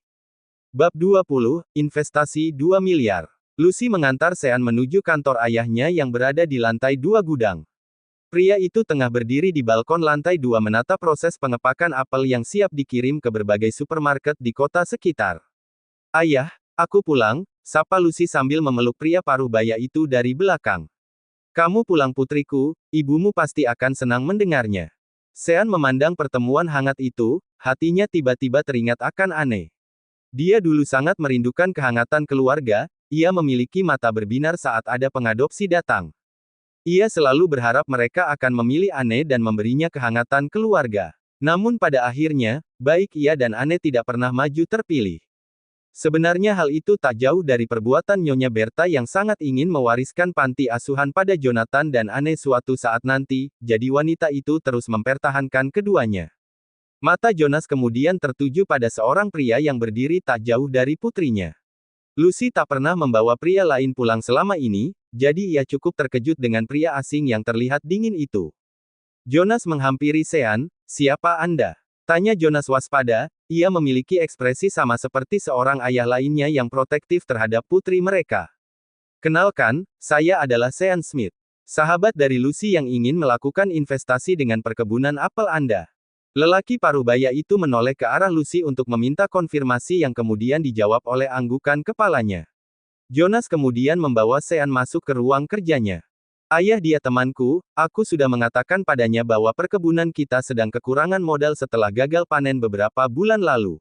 Bab 20, Investasi 2 miliar. Lucy mengantar Sean menuju kantor ayahnya yang berada di lantai 2 gudang. Pria itu tengah berdiri di balkon lantai 2 menatap proses pengepakan apel yang siap dikirim ke berbagai supermarket di kota sekitar. Ayah, aku pulang, sapa Lucy sambil memeluk pria paruh baya itu dari belakang. Kamu pulang putriku, ibumu pasti akan senang mendengarnya. Sean memandang pertemuan hangat itu, hatinya tiba-tiba teringat akan Anne. Dia dulu sangat merindukan kehangatan keluarga, ia memiliki mata berbinar saat ada pengadopsi datang. Ia selalu berharap mereka akan memilih Anne dan memberinya kehangatan keluarga. Namun pada akhirnya, baik ia dan Anne tidak pernah maju terpilih. Sebenarnya hal itu tak jauh dari perbuatan Nyonya Berta yang sangat ingin mewariskan panti asuhan pada Jonathan dan Anne suatu saat nanti, jadi wanita itu terus mempertahankan keduanya. Mata Jonas kemudian tertuju pada seorang pria yang berdiri tak jauh dari putrinya. Lucy tak pernah membawa pria lain pulang selama ini, jadi ia cukup terkejut dengan pria asing yang terlihat dingin itu. Jonas menghampiri Sean, siapa Anda? Tanya Jonas waspada, ia memiliki ekspresi sama seperti seorang ayah lainnya yang protektif terhadap putri mereka. Kenalkan, saya adalah Sean Smith. Sahabat dari Lucy yang ingin melakukan investasi dengan perkebunan apel Anda. Lelaki parubaya itu menoleh ke arah Lucy untuk meminta konfirmasi yang kemudian dijawab oleh anggukan kepalanya. Jonas kemudian membawa Sean masuk ke ruang kerjanya. Ayah dia temanku, aku sudah mengatakan padanya bahwa perkebunan kita sedang kekurangan modal setelah gagal panen beberapa bulan lalu.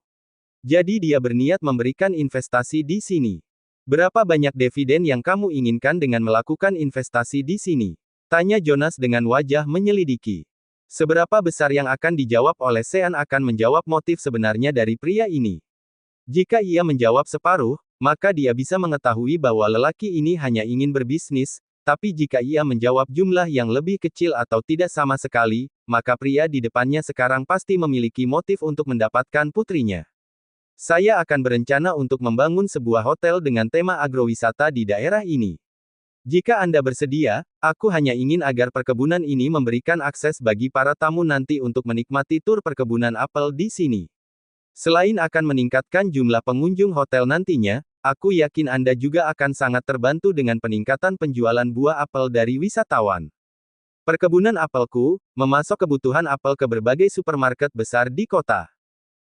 Jadi dia berniat memberikan investasi di sini. Berapa banyak dividen yang kamu inginkan dengan melakukan investasi di sini? Tanya Jonas dengan wajah menyelidiki. Seberapa besar yang akan dijawab oleh Sean akan menjawab motif sebenarnya dari pria ini. Jika ia menjawab separuh, maka dia bisa mengetahui bahwa lelaki ini hanya ingin berbisnis, tapi jika ia menjawab jumlah yang lebih kecil atau tidak sama sekali, maka pria di depannya sekarang pasti memiliki motif untuk mendapatkan putrinya. Saya akan berencana untuk membangun sebuah hotel dengan tema agrowisata di daerah ini. Jika Anda bersedia, aku hanya ingin agar perkebunan ini memberikan akses bagi para tamu nanti untuk menikmati tur perkebunan apel di sini. Selain akan meningkatkan jumlah pengunjung hotel nantinya, aku yakin Anda juga akan sangat terbantu dengan peningkatan penjualan buah apel dari wisatawan. Perkebunan apelku, memasok kebutuhan apel ke berbagai supermarket besar di kota.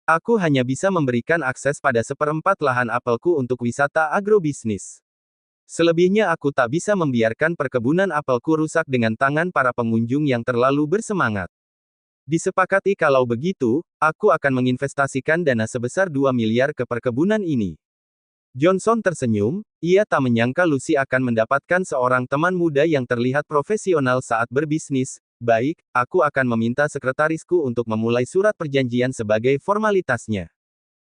Aku hanya bisa memberikan akses pada seperempat lahan apelku untuk wisata agrobisnis. Selebihnya aku tak bisa membiarkan perkebunan apelku rusak dengan tangan para pengunjung yang terlalu bersemangat. Disepakati kalau begitu, aku akan menginvestasikan dana sebesar 2 miliar ke perkebunan ini. Johnson tersenyum, ia tak menyangka Lucy akan mendapatkan seorang teman muda yang terlihat profesional saat berbisnis. Baik, aku akan meminta sekretarisku untuk memulai surat perjanjian sebagai formalitasnya.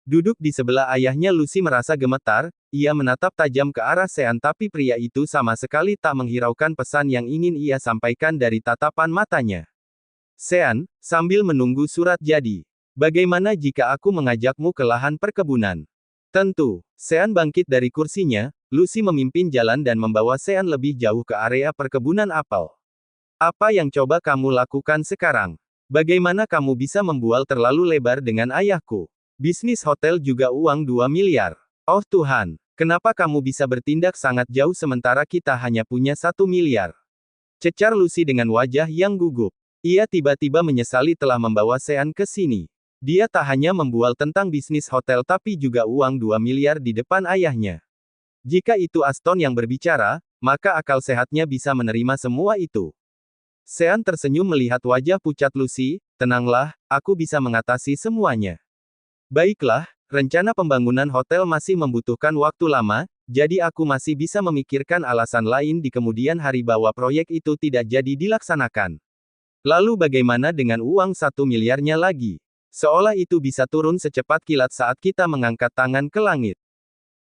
Duduk di sebelah ayahnya Lucy merasa gemetar, ia menatap tajam ke arah Sean tapi pria itu sama sekali tak menghiraukan pesan yang ingin ia sampaikan dari tatapan matanya. Sean, sambil menunggu surat jadi. Bagaimana jika aku mengajakmu ke lahan perkebunan? Tentu. Sean bangkit dari kursinya, Lucy memimpin jalan dan membawa Sean lebih jauh ke area perkebunan apel. Apa yang coba kamu lakukan sekarang? Bagaimana kamu bisa membual terlalu lebar dengan ayahku? Bisnis hotel juga uang 2 miliar. Oh Tuhan, kenapa kamu bisa bertindak sangat jauh sementara kita hanya punya 1 miliar? Cecar Lucy dengan wajah yang gugup. Ia tiba-tiba menyesali telah membawa Sean ke sini. Dia tak hanya membual tentang bisnis hotel tapi juga uang 2 miliar di depan ayahnya. Jika itu Aston yang berbicara, maka akal sehatnya bisa menerima semua itu. Sean tersenyum melihat wajah pucat Lucy, tenanglah, aku bisa mengatasi semuanya. Baiklah, rencana pembangunan hotel masih membutuhkan waktu lama, jadi aku masih bisa memikirkan alasan lain di kemudian hari bahwa proyek itu tidak jadi dilaksanakan. Lalu bagaimana dengan uang 1 miliarnya lagi? Seolah itu bisa turun secepat kilat saat kita mengangkat tangan ke langit.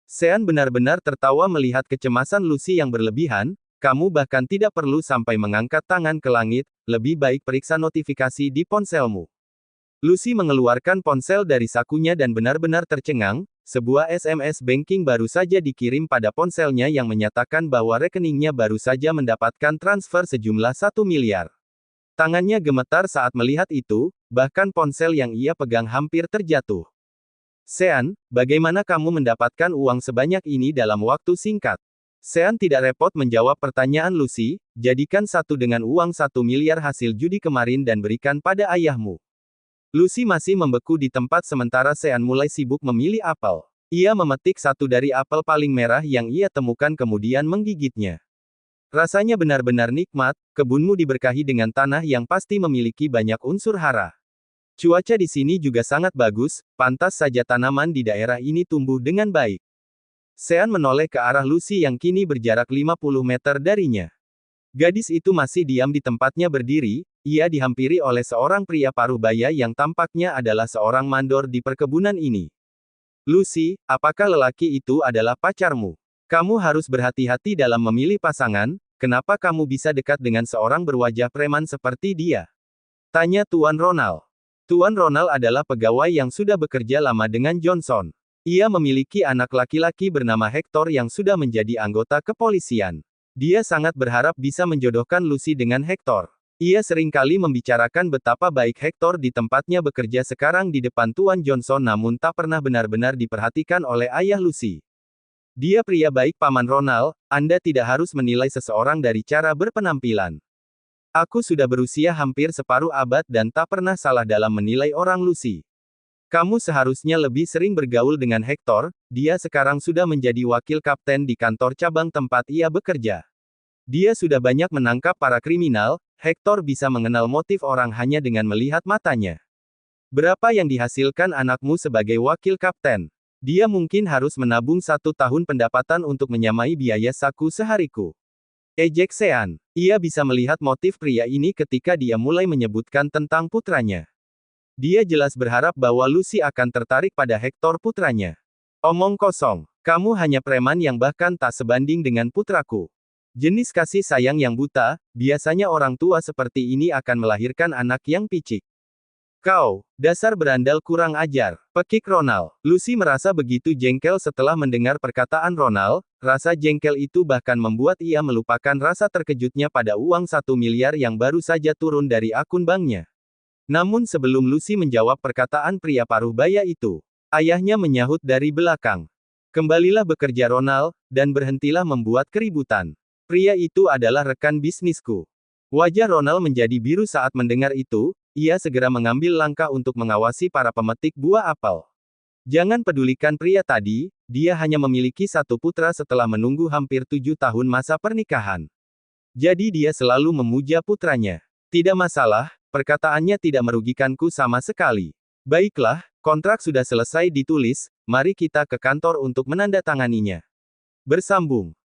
Sean benar-benar tertawa melihat kecemasan Lucy yang berlebihan. Kamu bahkan tidak perlu sampai mengangkat tangan ke langit, lebih baik periksa notifikasi di ponselmu. Lucy mengeluarkan ponsel dari sakunya dan benar-benar tercengang, sebuah SMS banking baru saja dikirim pada ponselnya yang menyatakan bahwa rekeningnya baru saja mendapatkan transfer sejumlah 1 miliar. Tangannya gemetar saat melihat itu, bahkan ponsel yang ia pegang hampir terjatuh. Sean, bagaimana kamu mendapatkan uang sebanyak ini dalam waktu singkat? Sean tidak repot menjawab pertanyaan Lucy, jadikan satu dengan uang 1 miliar hasil judi kemarin dan berikan pada ayahmu. Lucy masih membeku di tempat sementara Sean mulai sibuk memilih apel. Ia memetik satu dari apel paling merah yang ia temukan kemudian menggigitnya. Rasanya benar-benar nikmat, kebunmu diberkahi dengan tanah yang pasti memiliki banyak unsur hara. Cuaca di sini juga sangat bagus, pantas saja tanaman di daerah ini tumbuh dengan baik. Sean menoleh ke arah Lucy yang kini berjarak 50 meter darinya. Gadis itu masih diam di tempatnya berdiri, ia dihampiri oleh seorang pria paruh baya yang tampaknya adalah seorang mandor di perkebunan ini. Lucy, apakah lelaki itu adalah pacarmu? Kamu harus berhati-hati dalam memilih pasangan, kenapa kamu bisa dekat dengan seorang berwajah preman seperti dia? Tanya Tuan Ronald. Tuan Ronald adalah pegawai yang sudah bekerja lama dengan Johnson. Ia memiliki anak laki-laki bernama Hector yang sudah menjadi anggota kepolisian. Dia sangat berharap bisa menjodohkan Lucy dengan Hector. Ia seringkali membicarakan betapa baik Hector di tempatnya bekerja sekarang di depan Tuan Johnson namun tak pernah benar-benar diperhatikan oleh ayah Lucy. Dia pria baik Paman Ronald, Anda tidak harus menilai seseorang dari cara berpenampilan. Aku sudah berusia hampir separuh abad dan tak pernah salah dalam menilai orang Lucy. Kamu seharusnya lebih sering bergaul dengan Hector, dia sekarang sudah menjadi wakil kapten di kantor cabang tempat ia bekerja. Dia sudah banyak menangkap para kriminal, Hector bisa mengenal motif orang hanya dengan melihat matanya. Berapa yang dihasilkan anakmu sebagai wakil kapten? Dia mungkin harus menabung 1 tahun pendapatan untuk menyamai biaya saku sehariku. Ejek Sean. Ia bisa melihat motif pria ini ketika dia mulai menyebutkan tentang putranya. Dia jelas berharap bahwa Lucy akan tertarik pada Hector putranya. Omong kosong. Kamu hanya preman yang bahkan tak sebanding dengan putraku. Jenis kasih sayang yang buta, biasanya orang tua seperti ini akan melahirkan anak yang picik. Kau, dasar berandal kurang ajar, pekik Ronald. Lucy merasa begitu jengkel setelah mendengar perkataan Ronald, rasa jengkel itu bahkan membuat ia melupakan rasa terkejutnya pada uang 1 miliar yang baru saja turun dari akun banknya. Namun sebelum Lucy menjawab perkataan pria paruh baya itu, ayahnya menyahut dari belakang. Kembalilah bekerja Ronald, dan berhentilah membuat keributan. Pria itu adalah rekan bisnisku. Wajah Ronald menjadi biru saat mendengar itu, ia segera mengambil langkah untuk mengawasi para pemetik buah apel. Jangan pedulikan pria tadi, dia hanya memiliki 1 putra setelah menunggu hampir 7 tahun masa pernikahan. Jadi dia selalu memuja putranya. Tidak masalah, perkataannya tidak merugikanku sama sekali. Baiklah, kontrak sudah selesai ditulis, mari kita ke kantor untuk menandatanganinya. Bersambung.